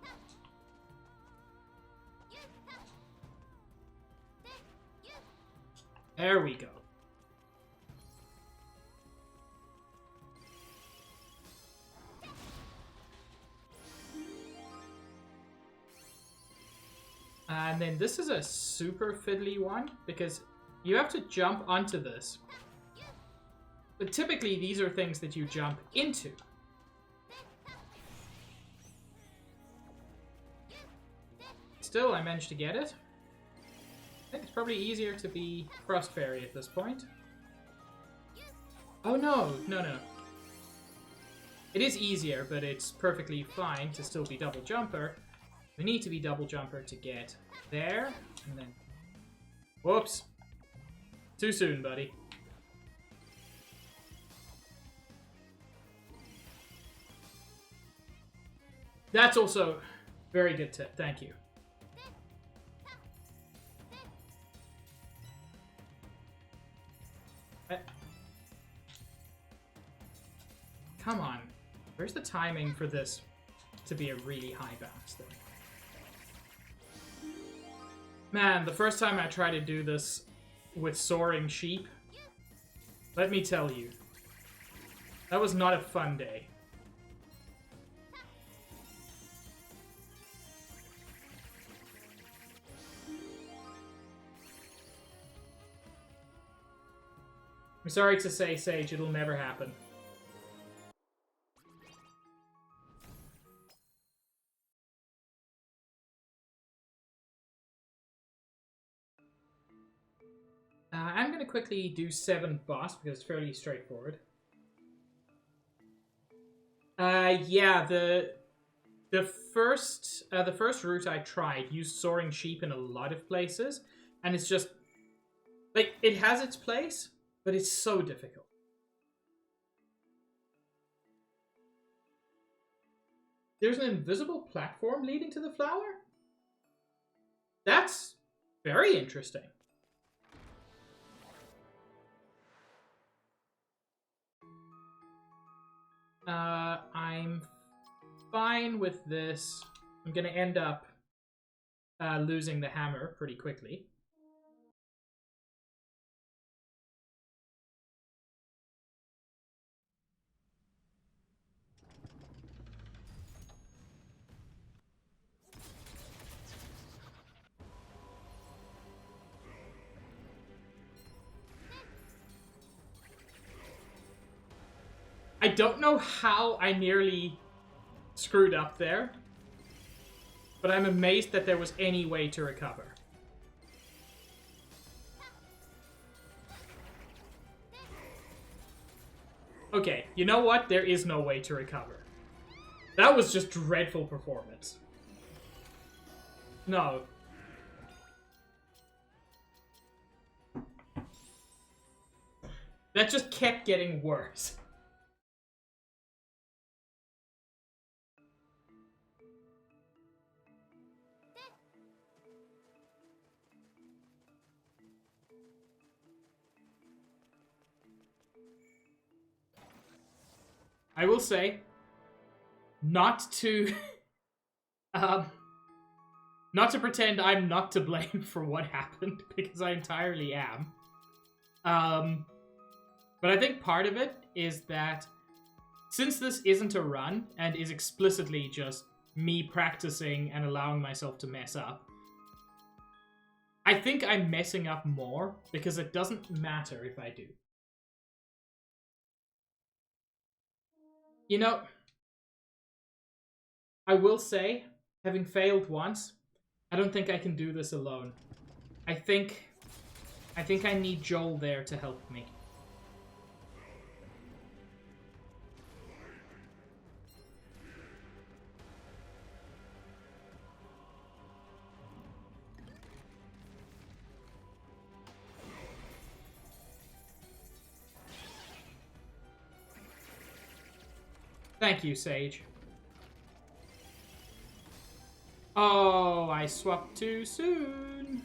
There we go. And then this is a super fiddly one because you have to jump onto this. But typically these are things that you jump into. Still, I managed to get it. I think it's probably easier to be Frost Fairy at this point. Oh no, no, no. It is easier, but it's perfectly fine to still be Double Jumper. We need to be Double Jumper to get there, and then... Whoops. Too soon, buddy. That's also very good tip, thank you. Come on. Where's the timing for this to be a really high bounce thing? Man, the first time I tried to do this with soaring sheep, let me tell you, that was not a fun day. I'm sorry to say, Sage, it'll never happen. I'm going to quickly do 7 boss because it's fairly straightforward. Yeah, the first route I tried used soaring sheep in a lot of places, and it's just like it has its place, but it's so difficult. There's an invisible platform leading to the flower? That's very interesting. I'm fine with this. I'm gonna end up losing the hammer pretty quickly. I don't know how I nearly screwed up there, but I'm amazed that there was any way to recover. Okay, you know what? There is no way to recover. That was just dreadful performance. No. That just kept getting worse. I will say, not to, not to pretend I'm not to blame for what happened, because I entirely am. But I think part of it is that since this isn't a run and is explicitly just me practicing and allowing myself to mess up, I think I'm messing up more because it doesn't matter if I do. You know, I will say, having failed once, I don't think I can do this alone. I think I need Joel there to help me. Thank you, Sage. Oh, I swapped too soon.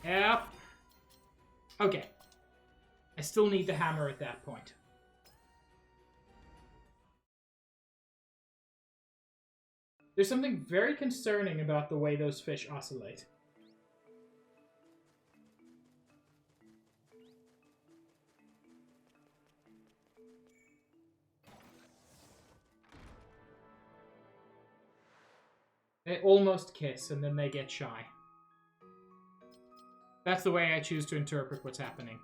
Yep. Okay. I still need the hammer at that point. There's something very concerning about the way those fish oscillate. They almost kiss, and then they get shy. That's the way I choose to interpret what's happening.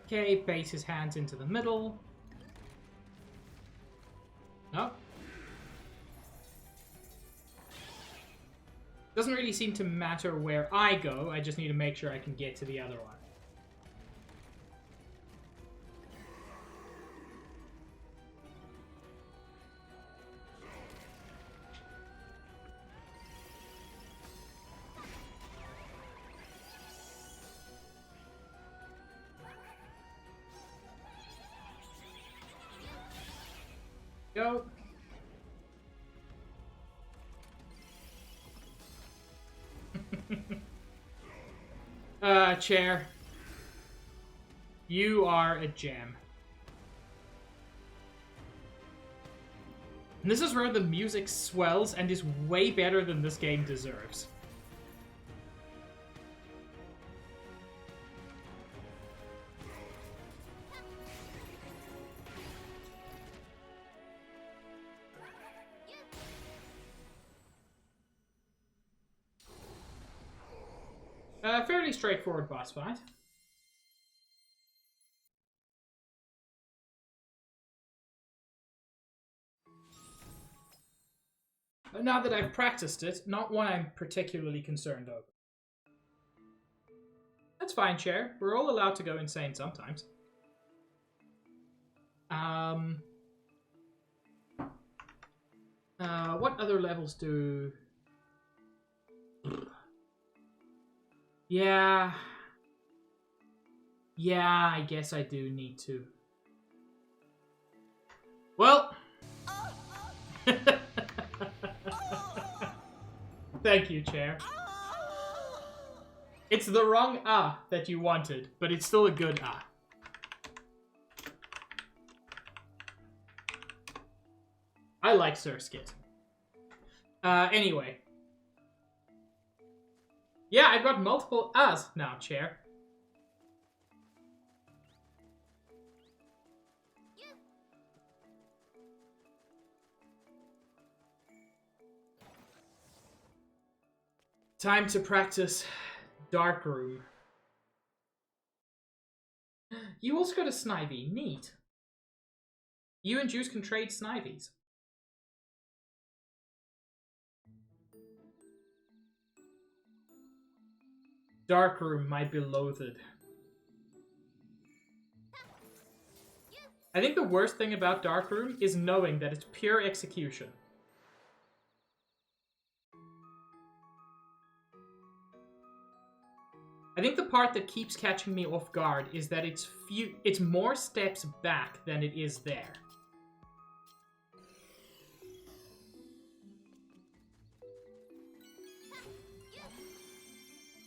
Okay, base his hands into the middle. No. Doesn't really seem to matter where I go, I just need to make sure I can get to the other one. Go. Chair. You are a gem. And this is where the music swells and is way better than this game deserves. Fairly straightforward boss fight. Now that I've practiced it, not one I'm particularly concerned over. That's fine, Chair. We're all allowed to go insane sometimes. What other levels do... Yeah, I guess I do need to. Well... Thank you, Chair. It's the wrong ah that you wanted, but it's still a good ah. I like Surskit. Anyway. Yeah, I've got multiple ahs now, Chair. Time to practice Dark Room. You also got a Snivy. Neat. You and Juice can trade Snivies. Dark Room, my beloved. I think the worst thing about Dark Room is knowing that it's pure execution. I think the part that keeps catching me off guard is that it's more steps back than it is there.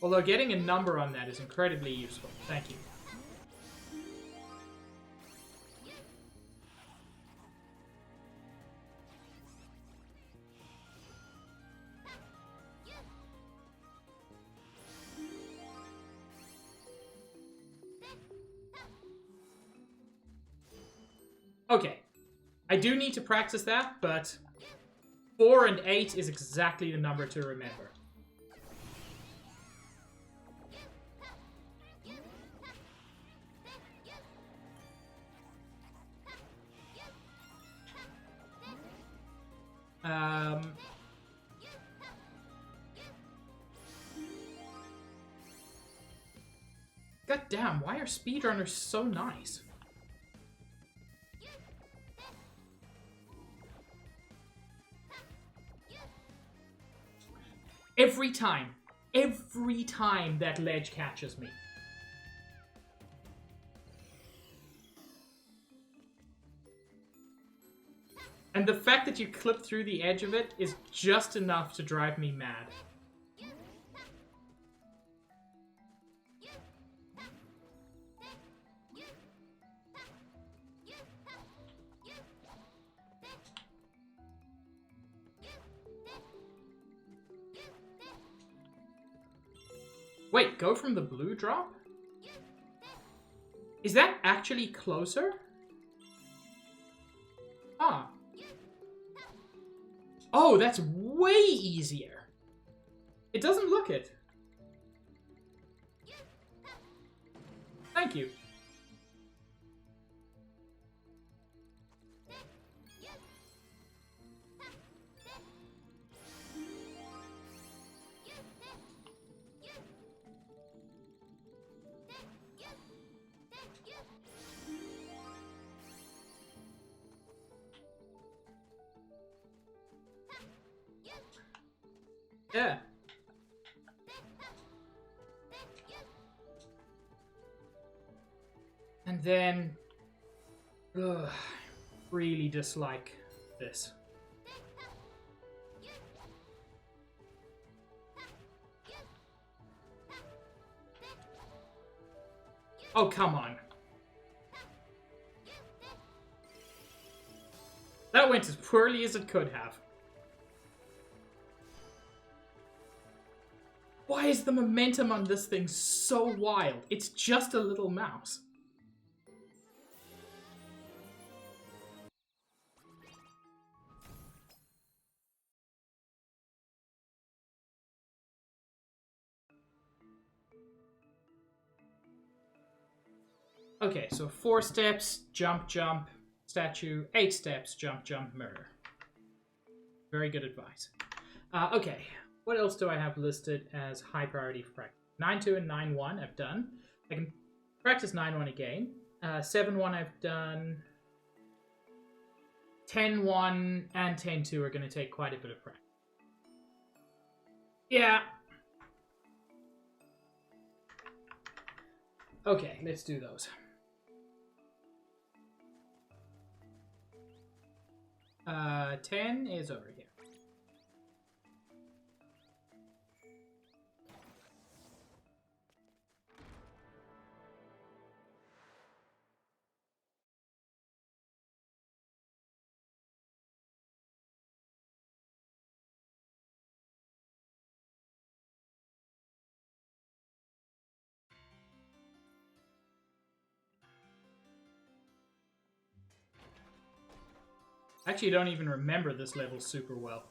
Although getting a number on that is incredibly useful. Thank you. Okay. I do need to practice that, but 4 and 8 is exactly the number to remember. God damn, why are speedrunners so nice? Every time that ledge catches me. And the fact that you clip through the edge of it is just enough to drive me mad. Wait, go from the blue drop? Is that actually closer? Ah. Oh, that's way easier. It doesn't look it. Thank you. Yeah. And then, really dislike this. Oh, come on. That went as poorly as it could have. Why is the momentum on this thing so wild? It's just a little mouse. Okay, so 4 steps, jump, jump, statue, 8 steps, jump, jump, mirror. Very good advice. Okay, what else do I have listed as high priority for practice? 9-2 and 9-1 I've done. I can practice 9-1 again. 7-1 I've done. 10-1 and 10-2 are going to take quite a bit of practice. Yeah. Okay, let's do those. 10 is over here. Actually, I don't even remember this level super well.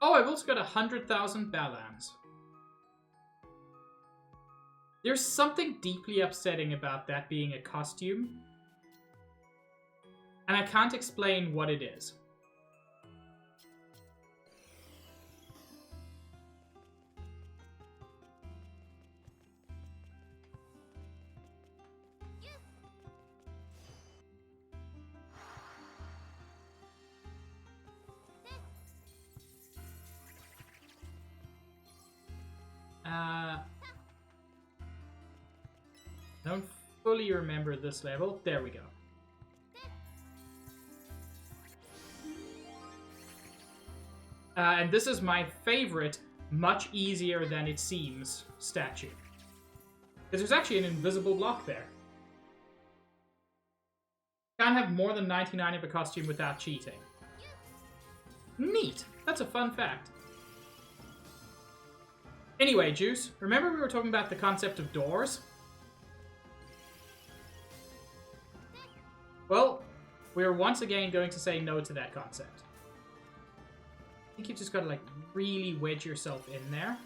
Oh, I've also got 100,000 Balans. There's something deeply upsetting about that being a costume. And I can't explain what it is. Don't fully remember this level. There we go. And this is my favorite, much easier than it seems statue. Because there's actually an invisible block there. Can't have more than 99 of a costume without cheating. Neat. That's a fun fact. Anyway, Juice, remember we were talking about the concept of doors? Well, we're once again going to say no to that concept. I think you just gotta, like, really wedge yourself in there.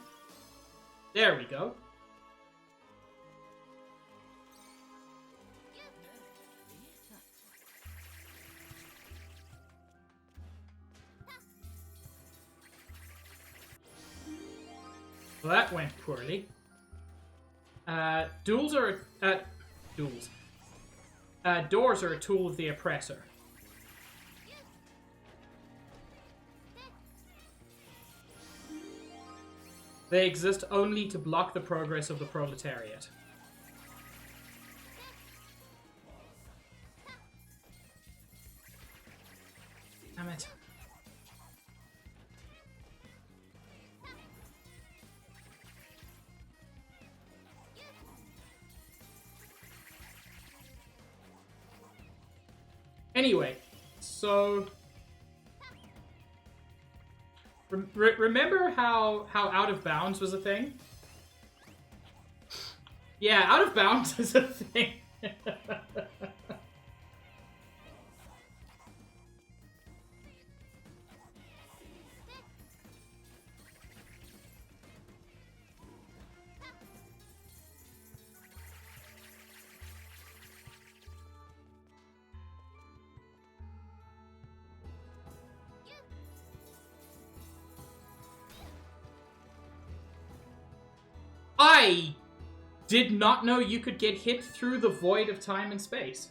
There we go. Well, that went poorly. Doors are a tool of the oppressor. They exist only to block the progress of the proletariat. Damn it. Anyway, so remember how Out of Bounds was a thing? Yeah, Out of Bounds is a thing. I did not know you could get hit through the void of time and space.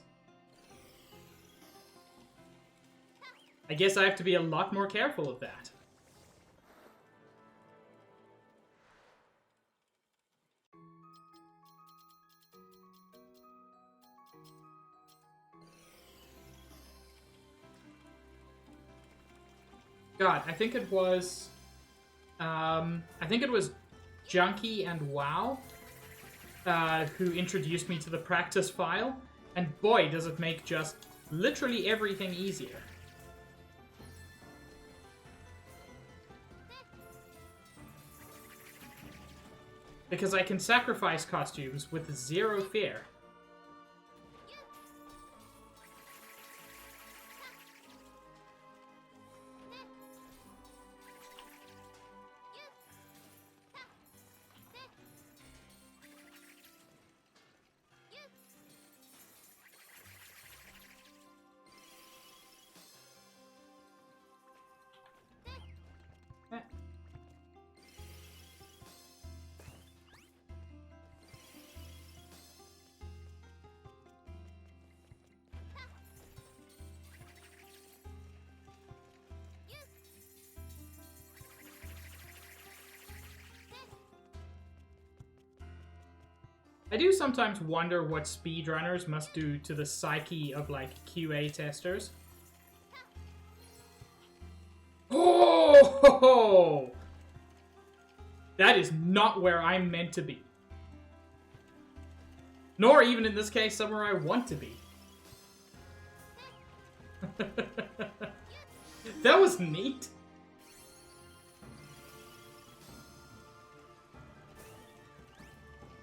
I guess I have to be a lot more careful of that. God, I think it was Junkie and WoW who introduced me to the practice file, and boy, does it make just literally everything easier. Because I can sacrifice costumes with zero fear. I do sometimes wonder what speedrunners must do to the psyche of, like, QA testers. Oh! That is not where I'm meant to be. Nor even in this case, somewhere I want to be. That was neat.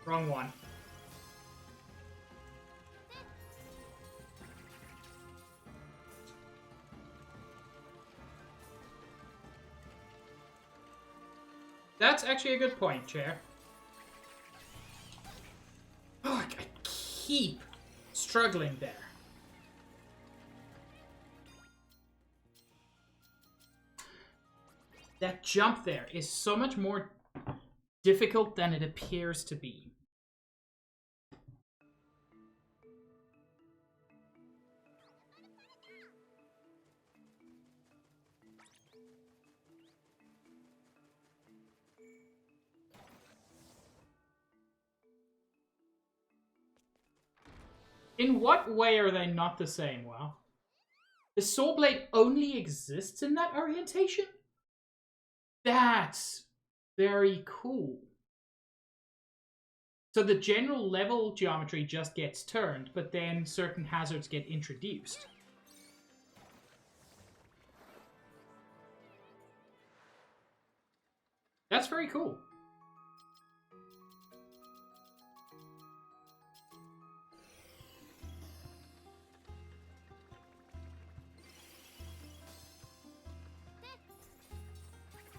Wrong one. That's actually a good point, Chair. Oh, I keep struggling there. That jump there is so much more difficult than it appears to be. In what way are they not the same? Well, the Soul Blade only exists in that orientation? That's very cool. So the general level geometry just gets turned, but then certain hazards get introduced. That's very cool.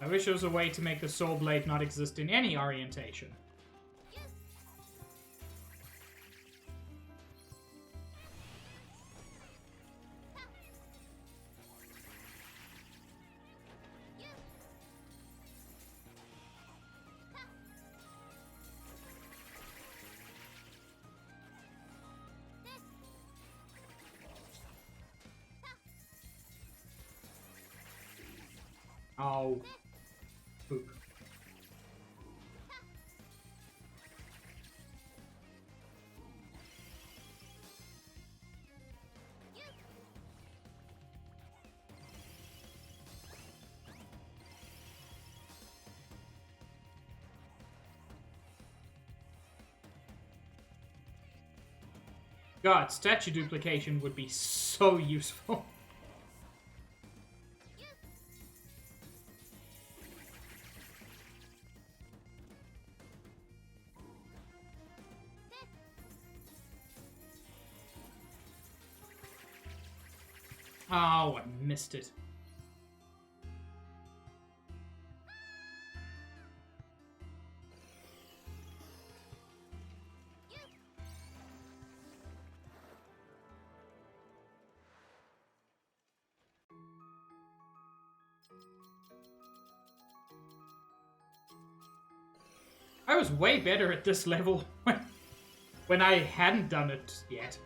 I wish there was a way to make the Soul Blade not exist in any orientation. Oh. Boop. God, statue duplication would be so useful. Oh, I missed it. I was way better at this level when I hadn't done it yet.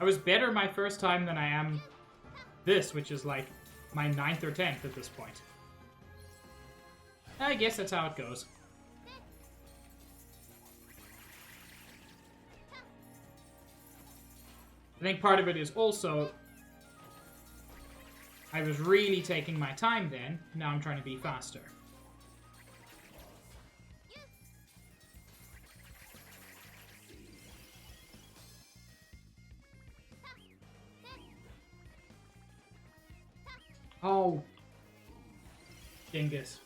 I was better my first time than I am this, which is like my 9th or 10th at this point. I guess that's how it goes. I think part of it is also I was really taking my time then. Now I'm trying to be faster. Oh. Dingus.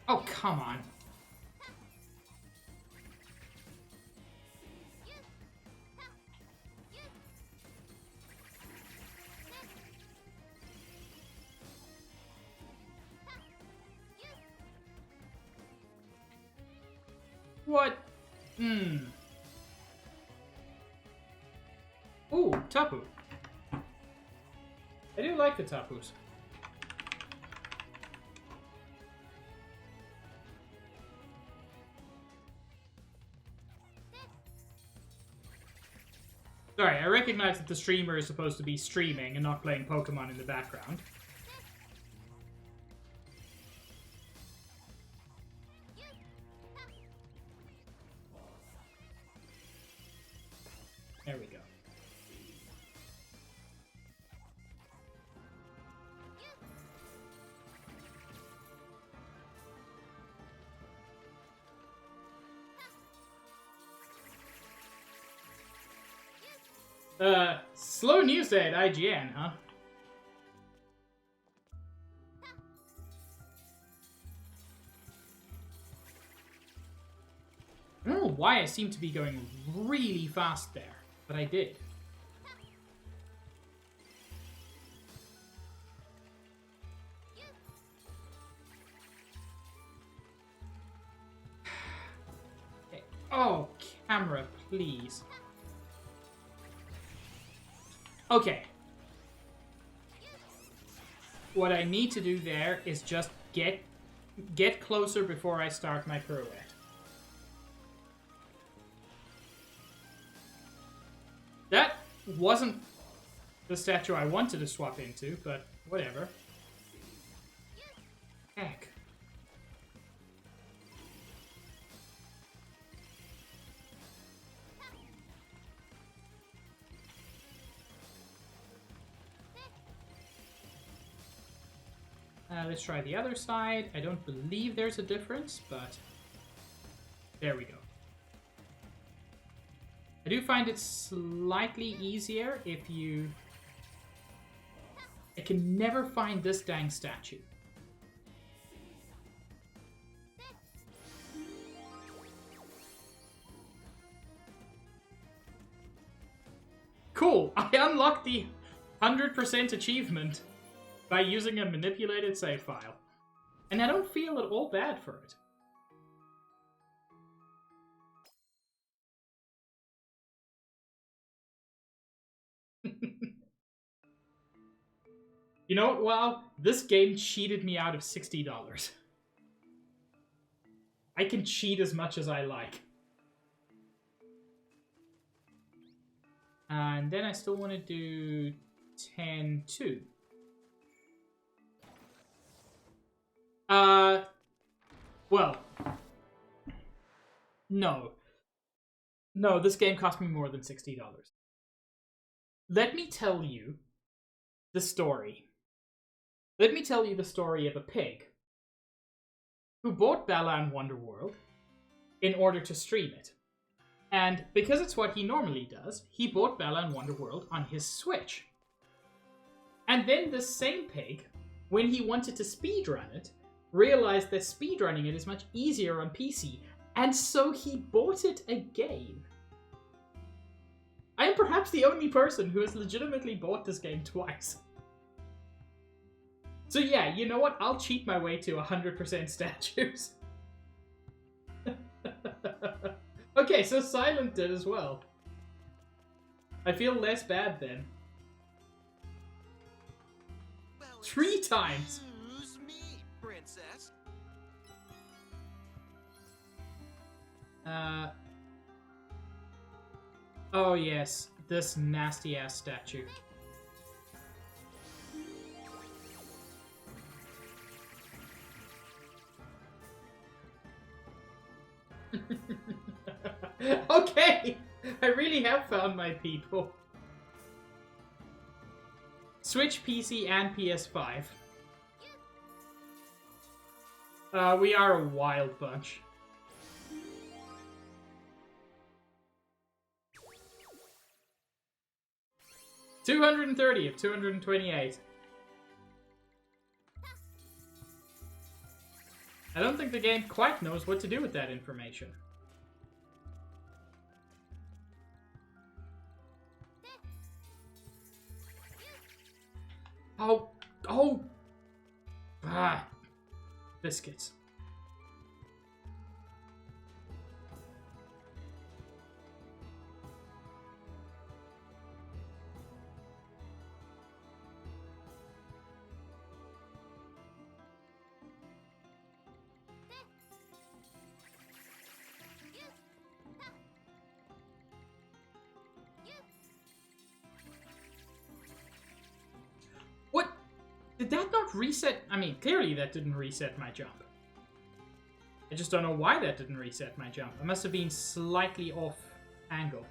Oh, come on. What? Ooh, Tapu. I do like the Tapus. Sorry, I recognize that the streamer is supposed to be streaming and not playing Pokemon in the background. There we go. Slow news day at IGN, huh? I don't know why I seem to be going really fast there, but I did. Okay. Oh, camera, please. Okay. What I need to do there is just get closer before I start my pirouette. That wasn't the statue I wanted to swap into, but whatever. Heck. Let's try the other side. I don't believe there's a difference, but there we go. I do find it slightly easier if you... I can never find this dang statue. Cool! I unlocked the 100% achievement by using a manipulated save file. And I don't feel at all bad for it. You know what, WoW? This game cheated me out of $60. I can cheat as much as I like. And then I still want to do 10-2. Well. No. No, this game cost me more than $60. Let me tell you the story. Let me tell you the story of a pig who bought Balan Wonderworld in order to stream it. And because it's what he normally does, he bought Balan Wonderworld on his Switch. And then this same pig, when he wanted to speedrun it, realized that speedrunning it is much easier on PC, and so he bought it again. I am perhaps the only person who has legitimately bought this game twice. So yeah, you know what? I'll cheat my way to 100% statues. Okay, so Silent did as well. I feel less bad then. Well, 3 times! Excuse me, princess. Oh yes, this nasty-ass statue. Okay! I really have found my people. Switch, PC, and PS5. We are a wild bunch. $230 of $228. I don't think the game quite knows what to do with that information. Oh! Ah! Biscuits. What? Did that not reset? I mean, clearly that didn't reset my jump. I just don't know why that didn't reset my jump. I must have been slightly off angle.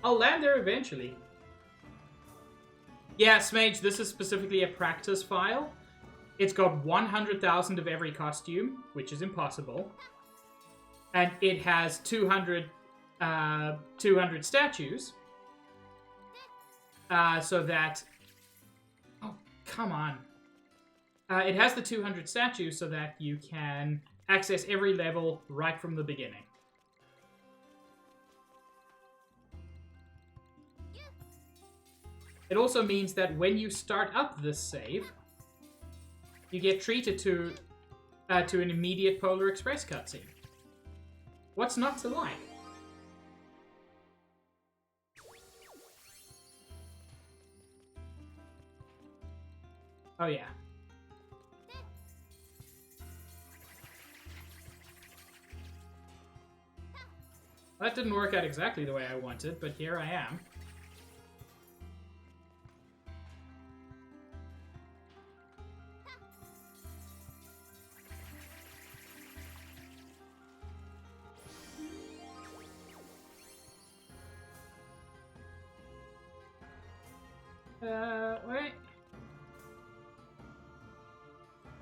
I'll land there eventually. Yeah, Smage, this is specifically a practice file. It's got 100,000 of every costume, which is impossible. And it has 200 statues. so that... Oh, come on. It has the 200 statues so that you can access every level right from the beginning. It also means that when you start up this save, you get treated to an immediate Polar Express cutscene. What's not to like? Oh yeah. That didn't work out exactly the way I wanted, but here I am. Wait.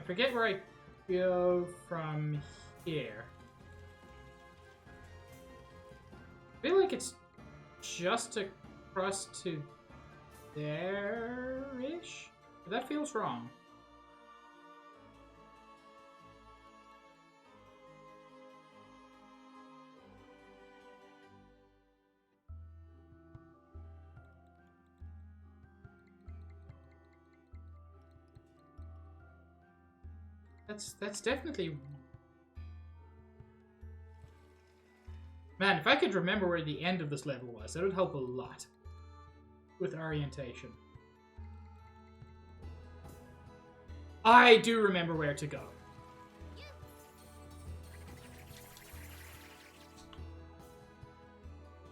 I forget where I go from here. I feel like it's just across to there-ish? But that feels wrong. That's definitely... Man, if I could remember where the end of this level was, that would help a lot with orientation. I do remember where to go.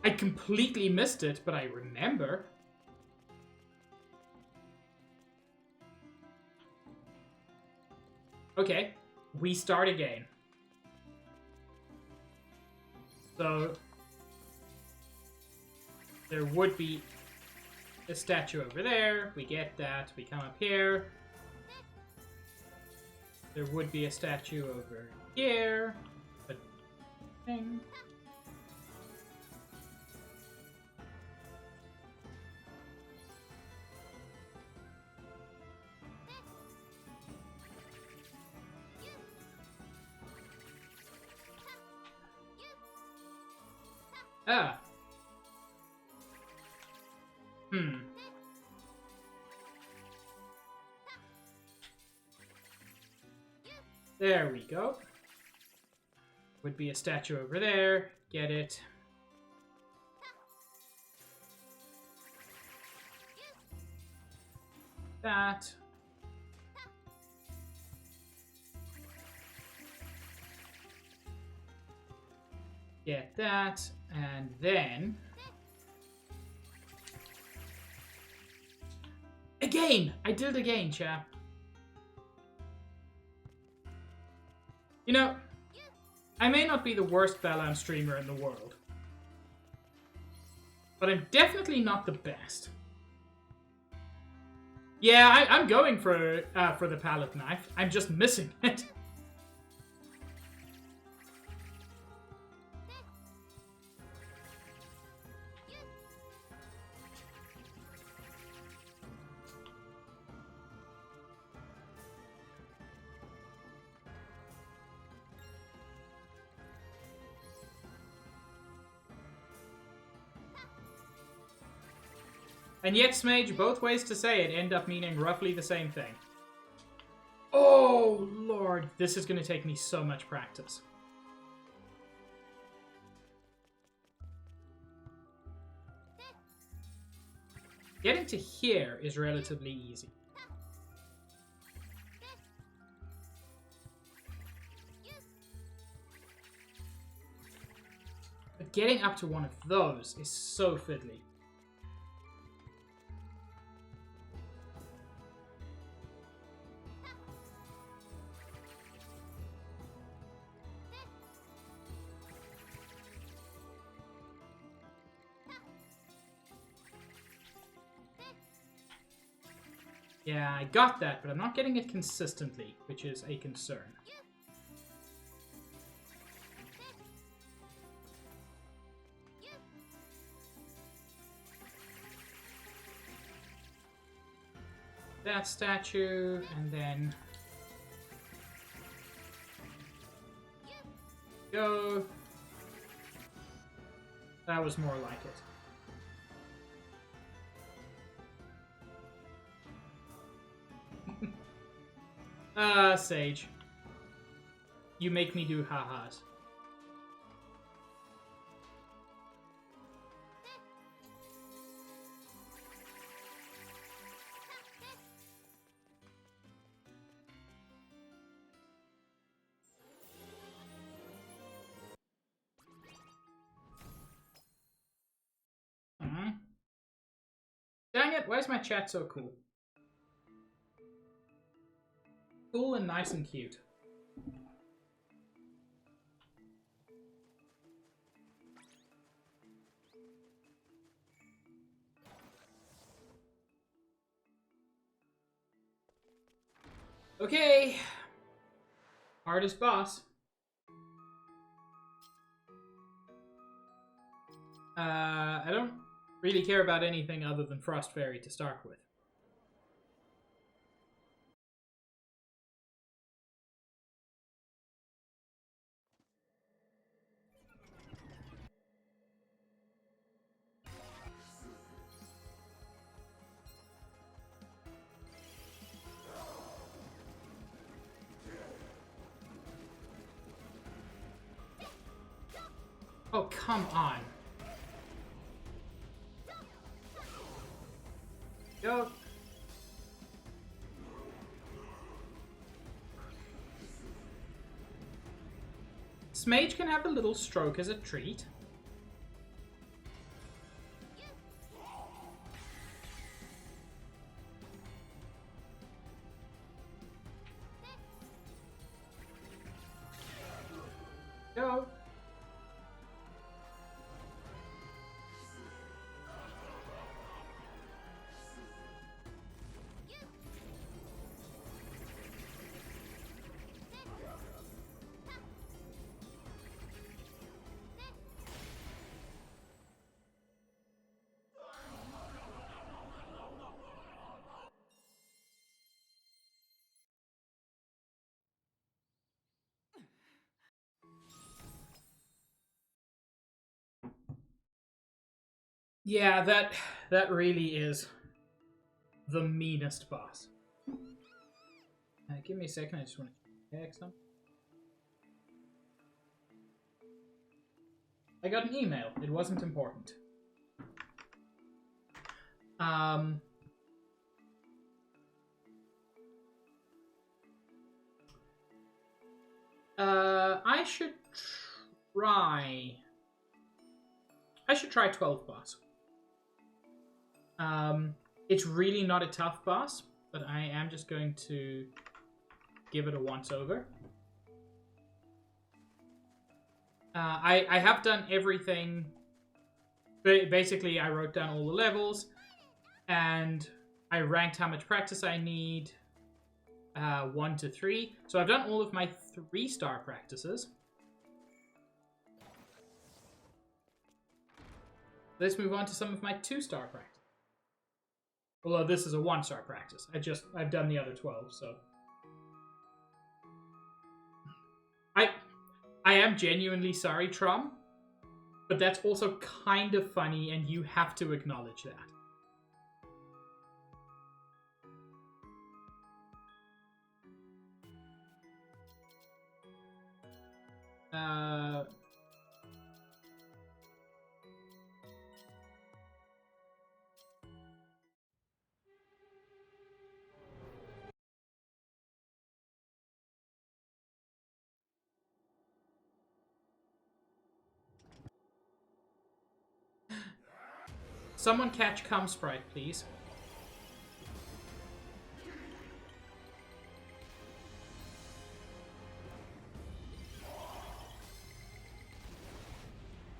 I completely missed it, but I remember. Okay, we start again. So, there would be a statue over there. We get that. We come up here. There would be a statue over here. But thing. Ah. There we go. Would be a statue over there. Get it. That. Get that. And then... Again! I did it again, chap. You know, I may not be the worst Balan streamer in the world, but I'm definitely not the best. Yeah, I'm going for the palette knife. I'm just missing it. And yet, Smage, both ways to say it end up meaning roughly the same thing. Oh, Lord. This is going to take me so much practice. Getting to here is relatively easy. But getting up to one of those is so fiddly. Yeah, I got that, but I'm not getting it consistently, which is a concern. that statue, and then go. That was more like it. Sage. You make me do ha-has. Dang it, why is my chat so cool? Cool and nice and cute. Okay. Hardest boss. I don't really care about anything other than Frost Fairy to start with. Oh, come on. Go. Smage can have a little stroke as a treat. Go. Yeah, that really is the meanest boss. Give me a second, I just want to check something. I got an email. It wasn't important. I should try. I should try 12 boss. It's really not a tough boss, but I am just going to give it a once-over. I have done everything. Basically, I wrote down all the levels, and I ranked how much practice I need, 1 to 3. So I've done all of my 3-star practices. Let's move on to some of my 2-star practice. Although this is a 1-star practice. I've done the other 12, so. I am genuinely sorry, Trom, but that's also kind of funny, and you have to acknowledge that. Someone catch Cum Sprite, please.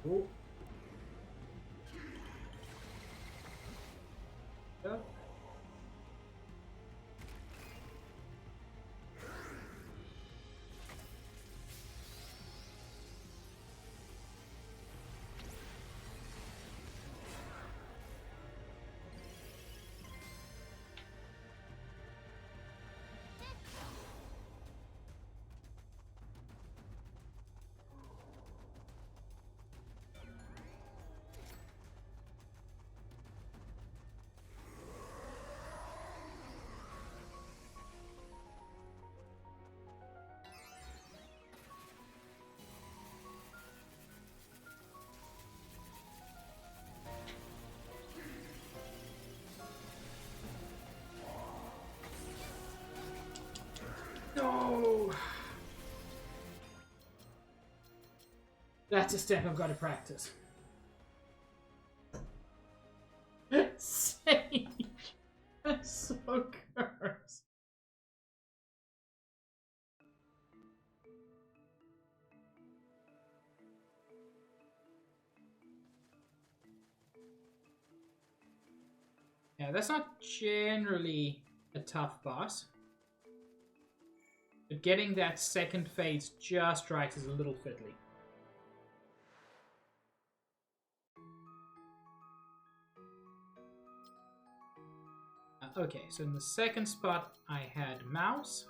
Ooh. Yeah. That's a step I've got to practice. Sage! That's so cursed. Yeah, that's not generally a tough boss. But getting that second phase just right is a little fiddly. Okay, so in the second spot I had Mouse.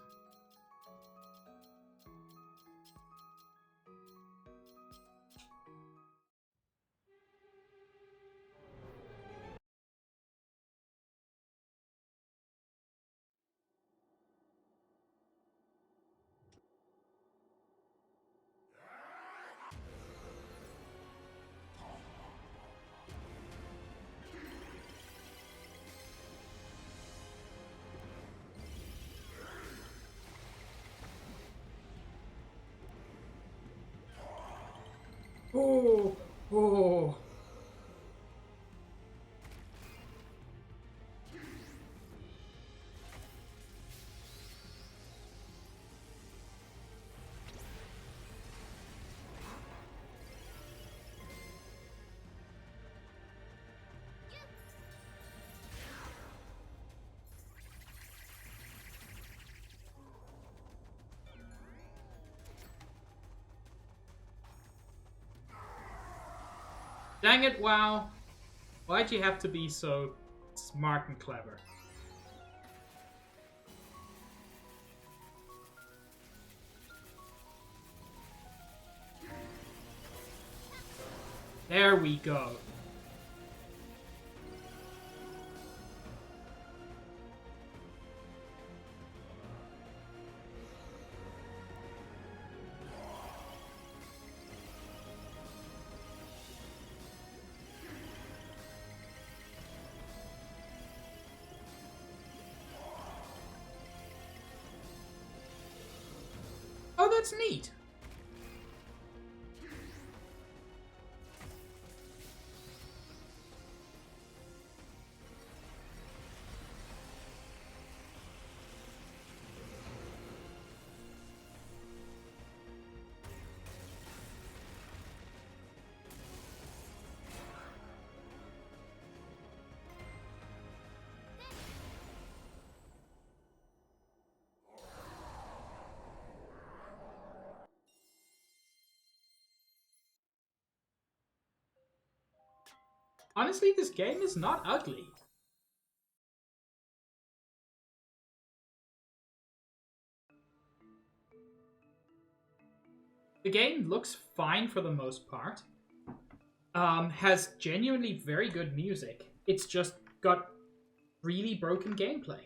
Oh, oh. Dang it, WoW. Why'd you have to be so smart and clever? There we go. Oh, that's neat. Honestly, this game is not ugly. The game looks fine for the most part. Has genuinely very good music. It's just got really broken gameplay.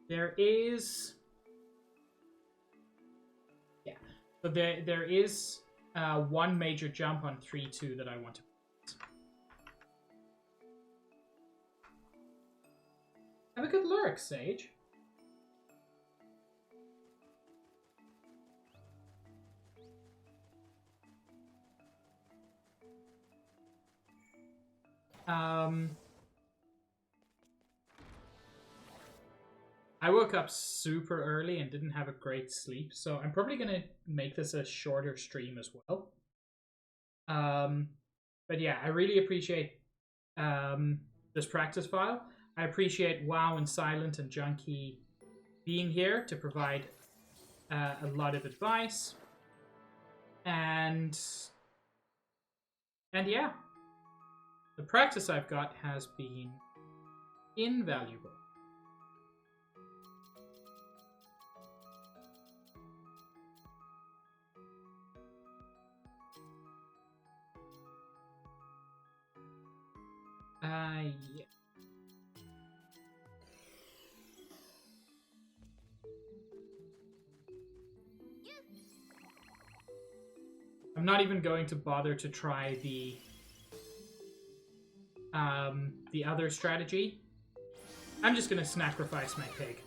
There is... Yeah. So there is one major jump on 3-2 that I want to... Have a good lurk, Sage. I woke up super early and didn't have a great sleep, so I'm probably gonna make this a shorter stream as well. But yeah, I really appreciate this practice file. I appreciate WoW and Silent and Junkie being here to provide a lot of advice, and yeah, the practice I've got has been invaluable. Yeah. I'm not even going to bother to try the other strategy. I'm just gonna sacrifice my pig.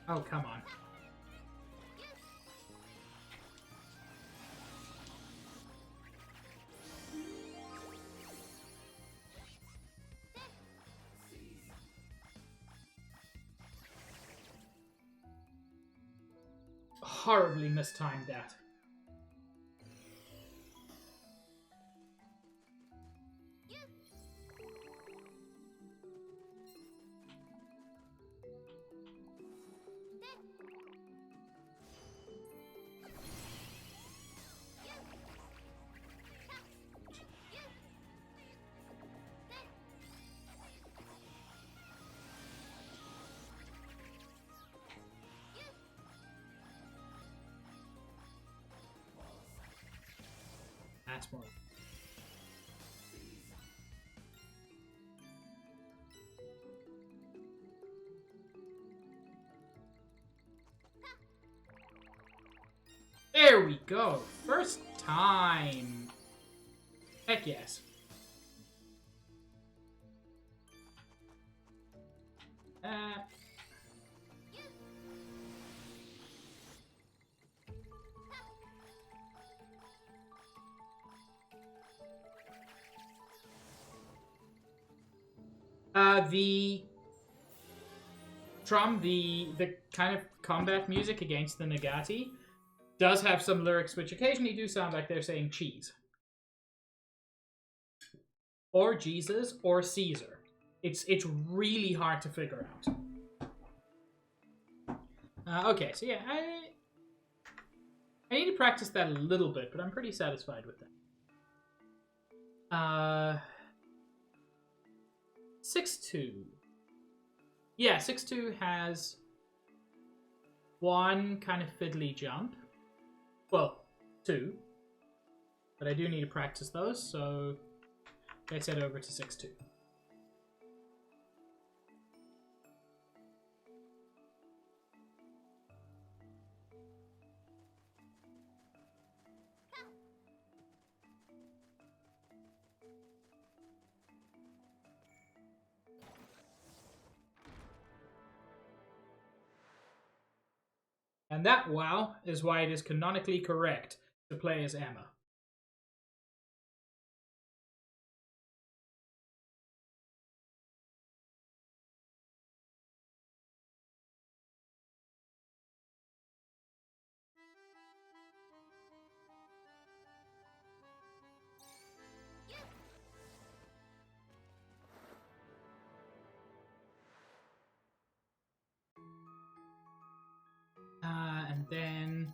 Oh, come on. Horribly mistimed that. That's more. There we go. First time. Heck yes. The drum, the kind of combat music against the Nagati does have some lyrics which occasionally do sound like they're saying cheese. Or Jesus, or Caesar. It's really hard to figure out. Okay, so yeah, I need to practice that a little bit, but I'm pretty satisfied with that. 6-2. Yeah, 6-2 has one kind of fiddly jump. Well, two. But I do need to practice those, so let's head over to 6-2. And that, wow, is why it is canonically correct to play as Emma. And then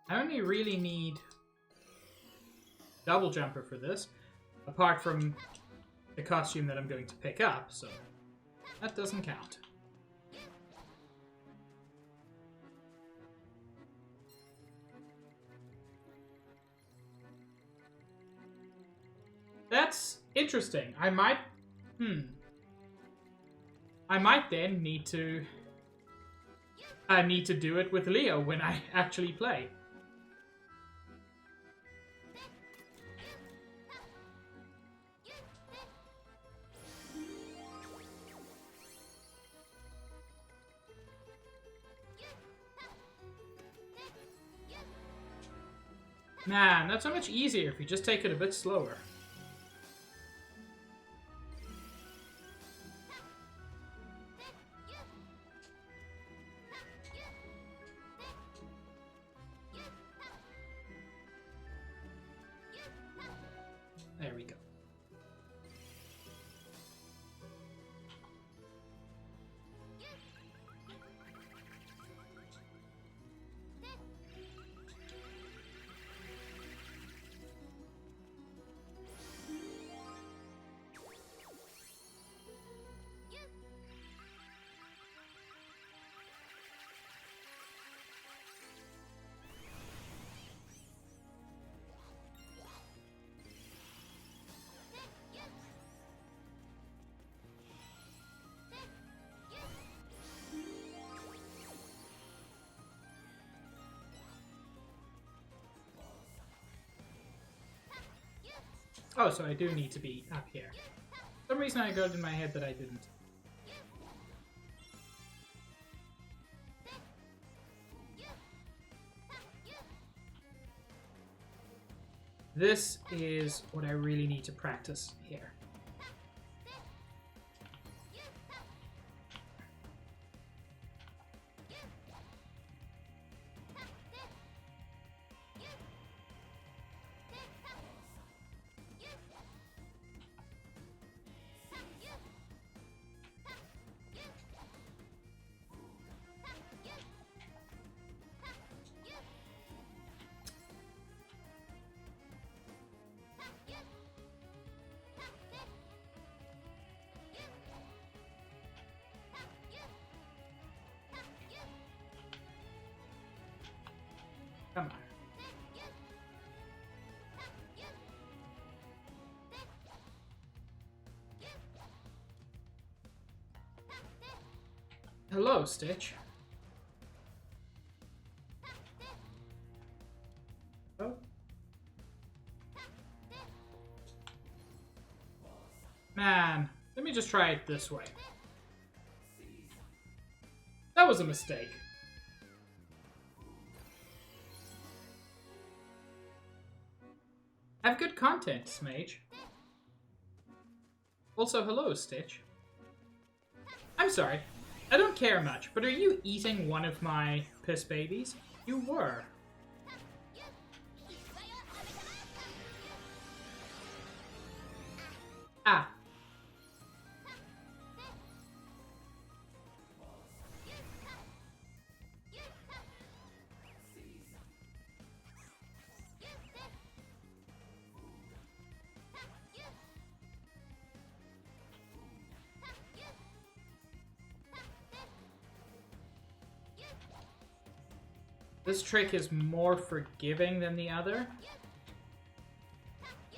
I only really need double jumper for this, apart from the costume that I'm going to pick up, so that doesn't count. That's interesting. I might then need to do it with Leo when I actually play. Man, that's so much easier if you just take it a bit slower. There we go. Oh, so I do need to be up here. For some reason I got in my head that I didn't. This is what I really need to practice here. Come on. Hello, Stitch. Oh. Man, let me just try it this way. That was a mistake. Have good content, Smage. Also, hello, Stitch. I'm sorry. I don't care much, but are you eating one of my piss babies? You were. Ah. This trick is more forgiving than the other,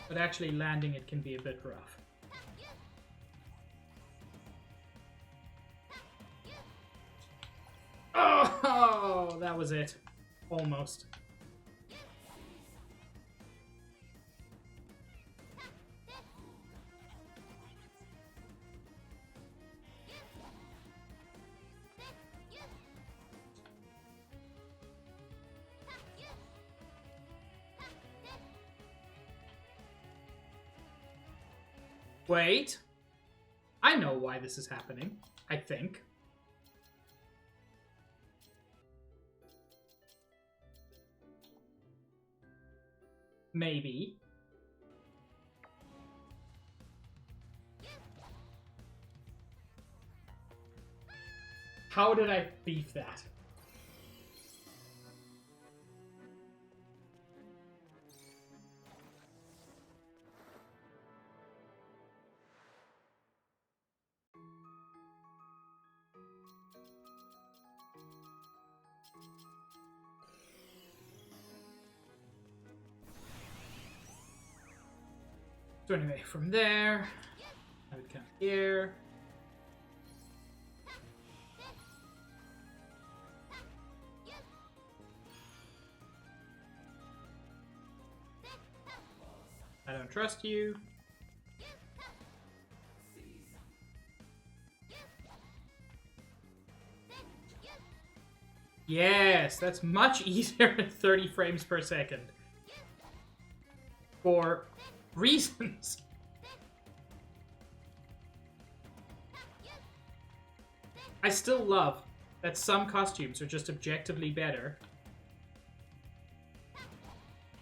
but actually landing it can be a bit rough. Oh, that was it. Almost. Wait. I know why this is happening, I think. Maybe. How did I beef that? So anyway, from there, I would come here. I don't trust you. Yes, that's much easier at 30 frames per second. For reasons. I still love that some costumes are just objectively better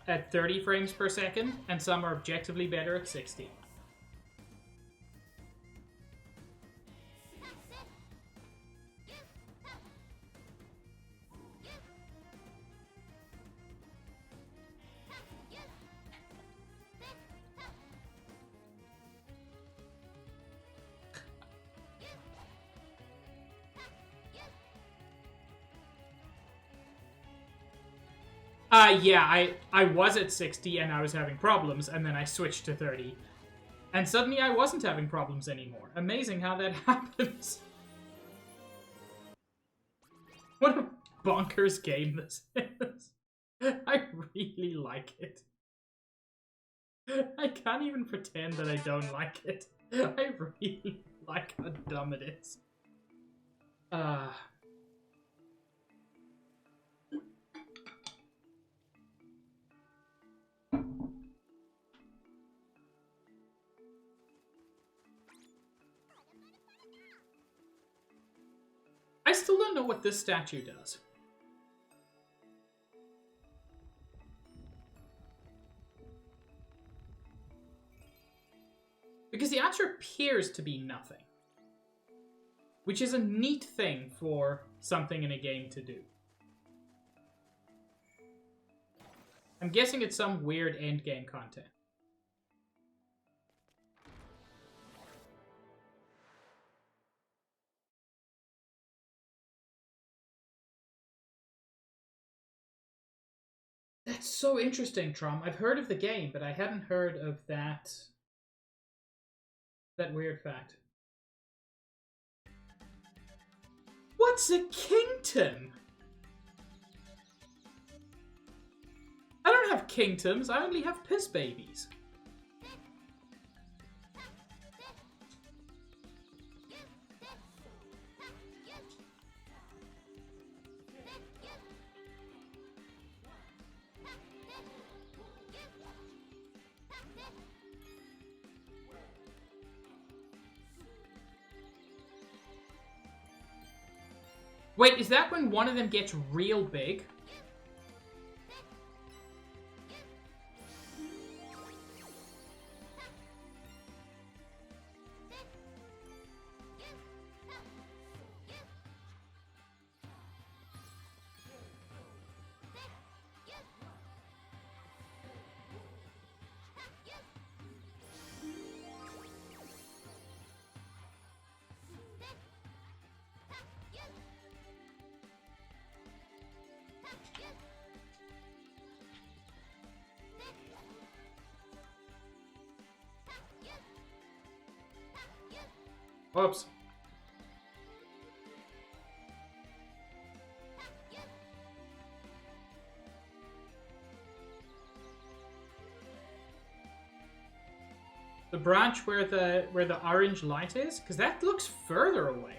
at 30 frames per second, and some are objectively better at 60. Yeah, I was at 60 and I was having problems, and then I switched to 30. And suddenly I wasn't having problems anymore. Amazing how that happens. What a bonkers game this is. I really like it. I can't even pretend that I don't like it. I really like how dumb it is. still don't know what this statue does. Because the answer appears to be nothing. Which is a neat thing for something in a game to do. I'm guessing it's some weird endgame content. That's so interesting, Trom. I've heard of the game, but I hadn't heard of that weird fact. What's a kingdom? I don't have kingdoms, I only have piss babies. Wait, is that when one of them gets real big? Oops. The branch where the orange light is? Because that looks further away.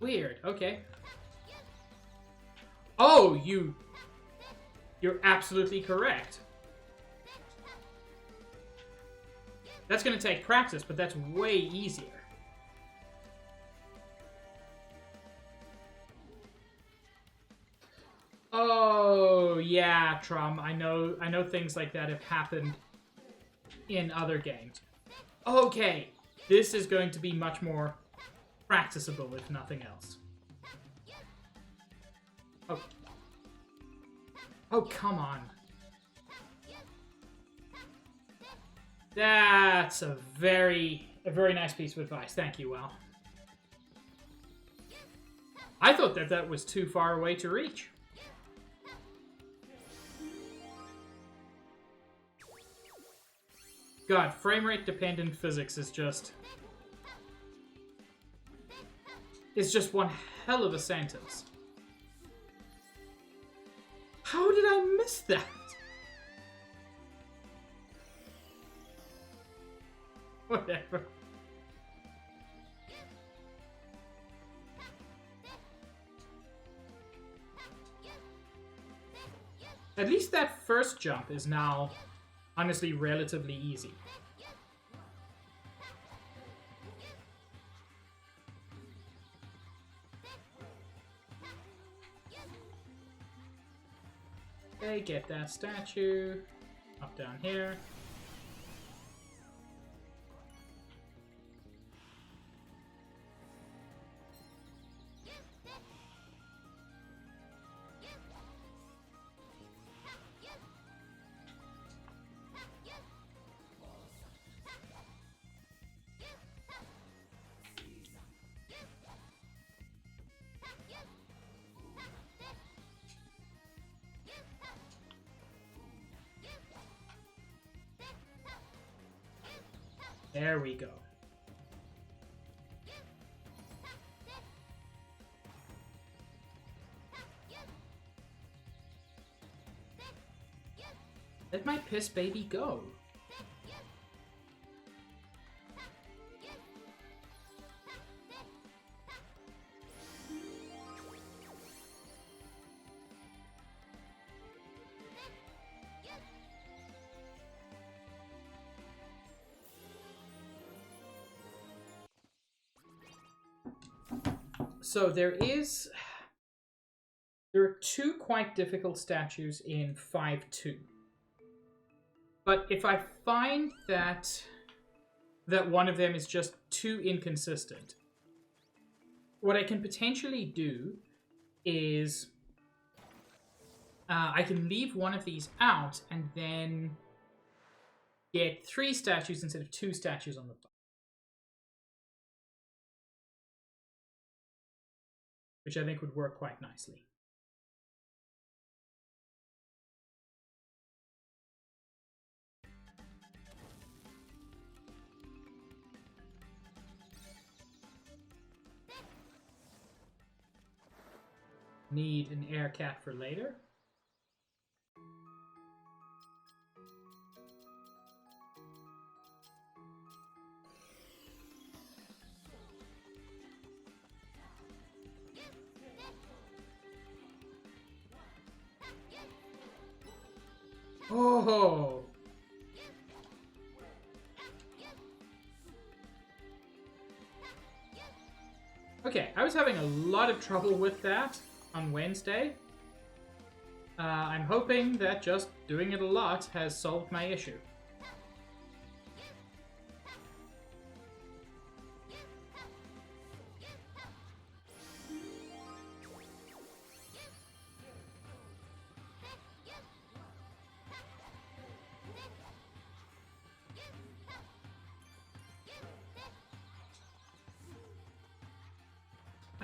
Weird, okay. Oh, you're absolutely correct. That's gonna take practice, but that's way easier. Oh, yeah, Trum. I know things like that have happened in other games. Okay, this is going to be much more practicable, if nothing else. Oh. Oh, come on. That's a very nice piece of advice. Thank you, Well. I thought that was too far away to reach. God, frame rate dependent physics is just... It's just one hell of a sentence. How did I miss that? Whatever. At least that first jump is now, honestly, relatively easy. Okay, get that statue. Up down here. There we go. Let my piss baby go. So there are two quite difficult statues in 5-2. But if I find that one of them is just too inconsistent, what I can potentially do is I can leave one of these out and then get 3 statues instead of 2 statues on the top. Which I think would work quite nicely. Need an air cat for later. Oh! Okay, I was having a lot of trouble with that on Wednesday. I'm hoping that just doing it a lot has solved my issue.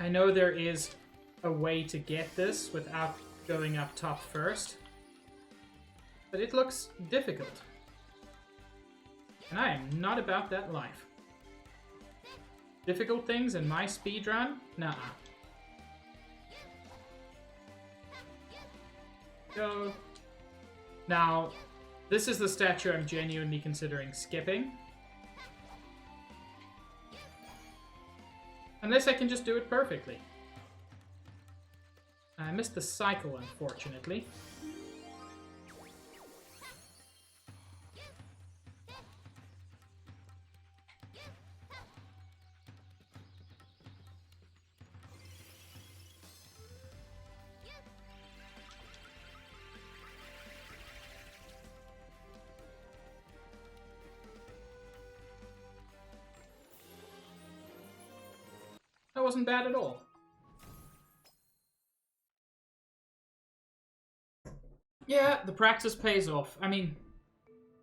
I know there is a way to get this without going up top first, but it looks difficult. And I am not about that life. Difficult things in my speedrun? Nuh-uh. Go. Now, this is the statue I'm genuinely considering skipping. Unless I can just do it perfectly. I missed the cycle, unfortunately. That wasn't bad at all. Yeah, the practice pays off. I mean,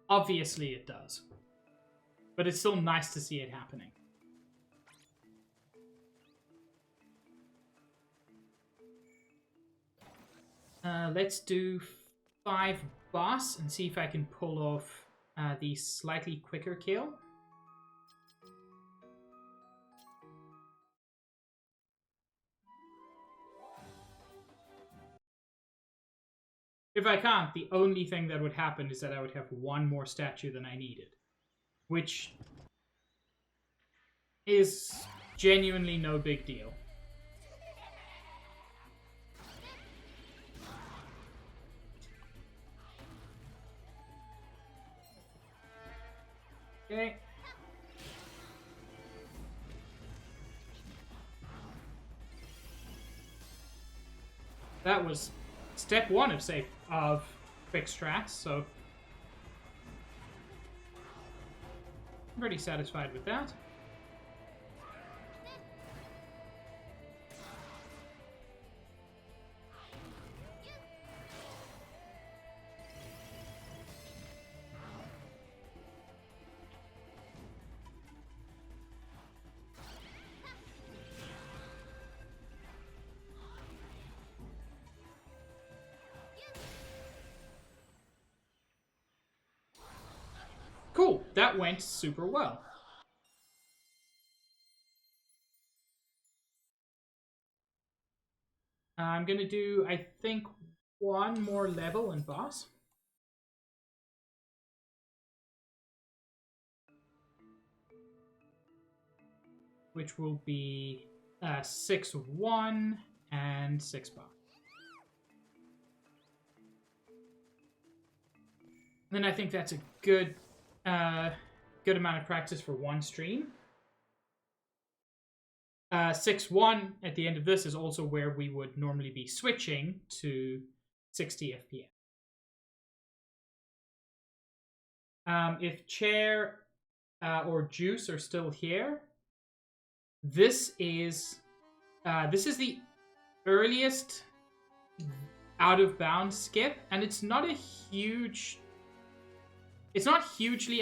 obviously it does. But it's still nice to see it happening. Let's do 5 boss and see if I can pull off the slightly quicker kill. If I can't, the only thing that would happen is that I would have one more statue than I needed. Which is genuinely no big deal. Okay. That was step 1 of quick strats, so I'm pretty satisfied with that. Cool, that went super well. I'm gonna do, I think, 1 more level in boss. Which will be 6 of 1 and 6 boss. Then I think that's a good amount of practice for 1 stream. 6-1 at the end of this is also where we would normally be switching to 60 FPS. If Chair or Juice are still here, this is the earliest out of bounds skip, and it's not hugely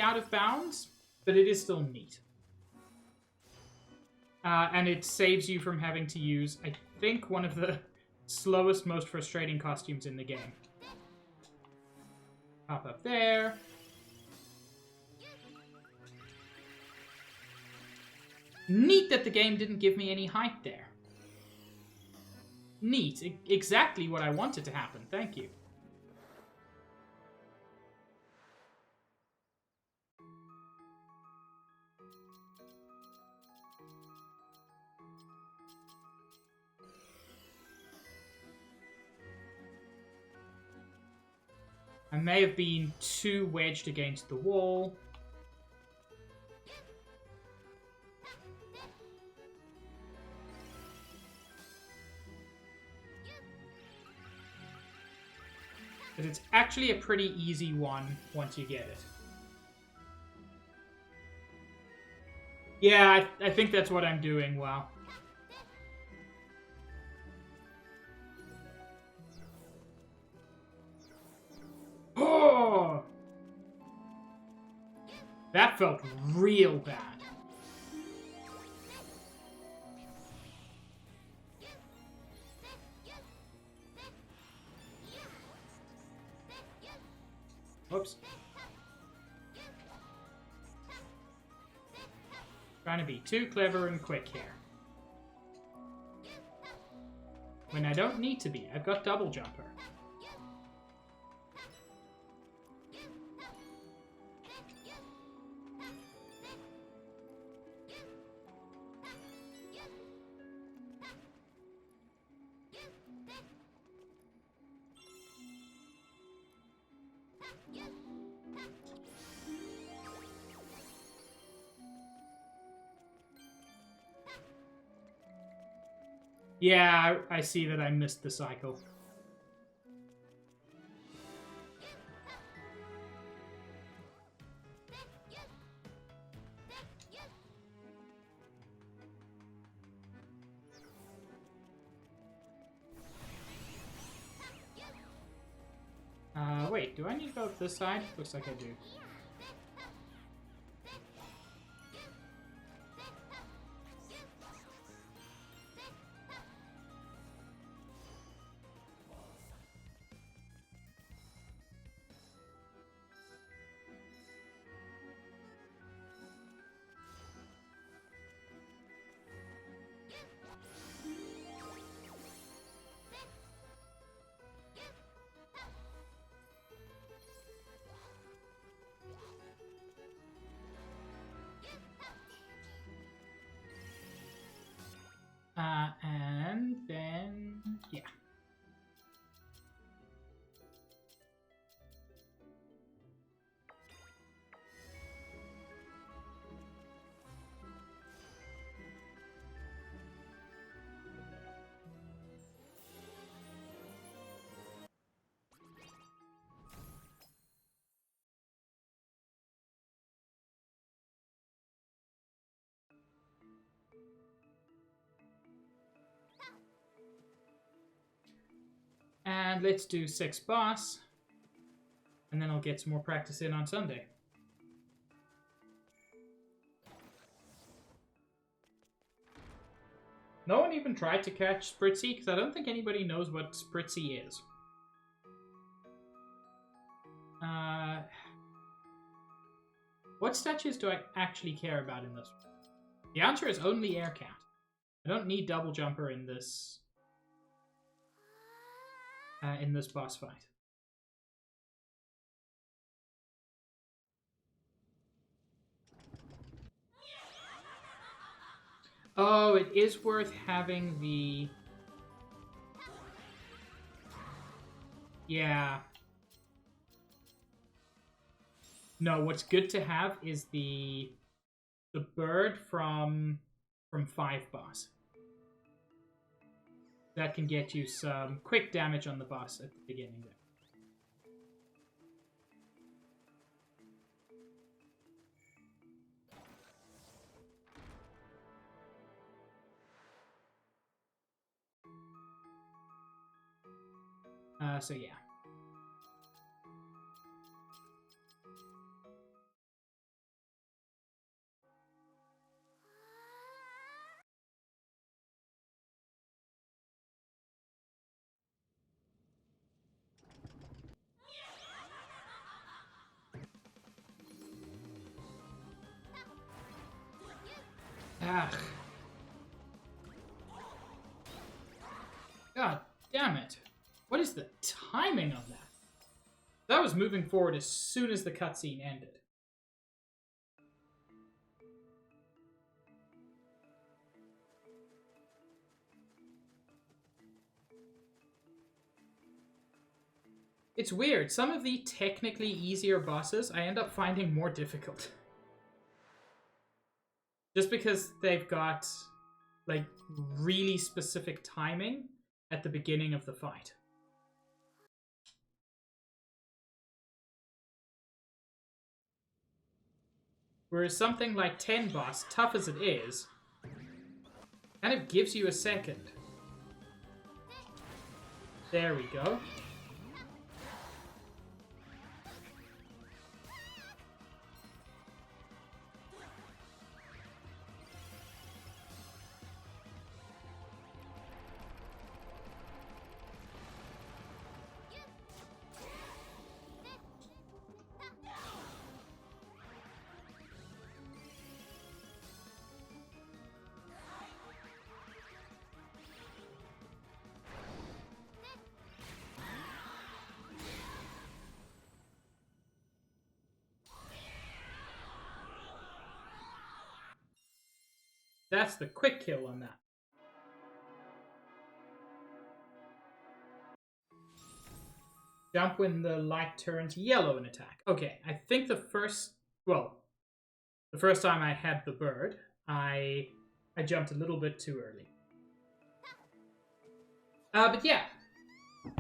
out of bounds, but it is still neat. And it saves you from having to use, I think, one of the slowest, most frustrating costumes in the game. Pop up there. Neat that the game didn't give me any height there. Neat. Exactly what I wanted to happen. Thank you. I may have been too wedged against the wall. But it's actually a pretty easy one once you get it. Yeah, I think that's what I'm doing well. Oh! That felt real bad. Whoops. Trying to be too clever and quick here. When I don't need to be. I've got double jumper. Yeah, I see that I missed the cycle. Wait, do I need to go up this side? Looks like I do. And then, yeah. And let's do 6 boss. And then I'll get some more practice in on Sunday. No one even tried to catch Spritzy, because I don't think anybody knows what Spritzy is. What statues do I actually care about in this? The answer is only Air Cat. I don't need Double Jumper in this boss fight. Oh, it is worth having the... Yeah. No, what's good to have is the bird from 5 boss. That can get you some quick damage on the boss at the beginning there. So yeah. Ah. God damn it. What is the timing on that? That was moving forward as soon as the cutscene ended. It's weird. Some of the technically easier bosses I end up finding more difficult. Just because they've got, like, really specific timing at the beginning of the fight. Whereas something like 10 boss, tough as it is, kind of gives you a second. There we go. That's the quick kill on that. Jump when the light turns yellow in attack. Okay, I think the first time I had the bird, I jumped a little bit too early. But yeah,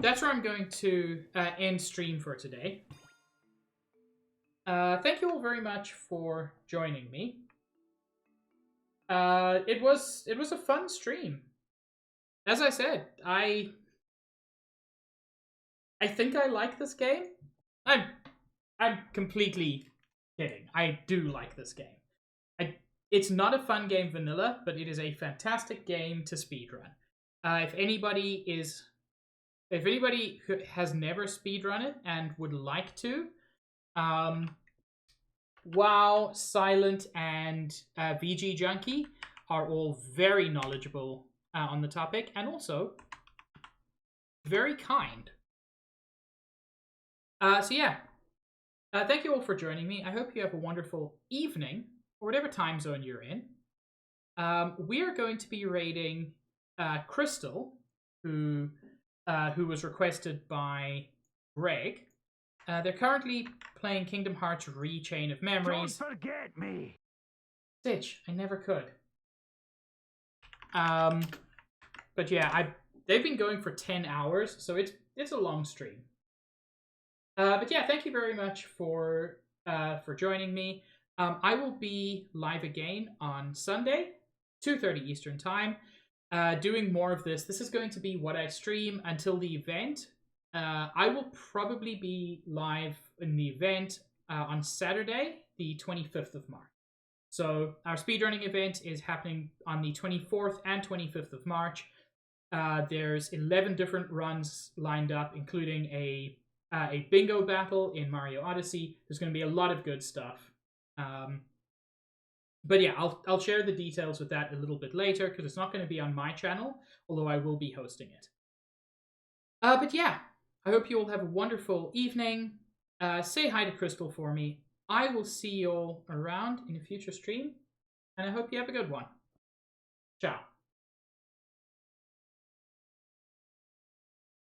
that's where I'm going to end stream for today. Thank you all very much for joining me. It was a fun stream. As I said, I think I like this game. I'm completely kidding. I do like this game. It's not a fun game vanilla, but it is a fantastic game to speedrun. If anybody who has never speedrun it and would like to, WoW, Silent, and VG Junkie are all very knowledgeable on the topic, and also very kind. So yeah, thank you all for joining me. I hope you have a wonderful evening, or whatever time zone you're in. We are going to be raiding Crystal, who was requested by Greg. They're currently playing Kingdom Hearts Re-Chain of Memories. Don't forget me! Stitch, I never could. But yeah, they've been going for 10 hours, so it's a long stream. But yeah, thank you very much for joining me. I will be live again on Sunday, 2:30 Eastern Time, doing more of this. This is going to be what I stream until the event. I will probably be live in the event on Saturday, the 25th of March. So our speedrunning event is happening on the 24th and 25th of March. There's 11 different runs lined up, including a bingo battle in Mario Odyssey. There's going to be a lot of good stuff. But yeah, I'll share the details with that a little bit later, because it's not going to be on my channel, although I will be hosting it. But yeah, I hope you all have a wonderful evening. Say hi to Crystal for me. I will see you all around in a future stream, and I hope you have a good one. Ciao.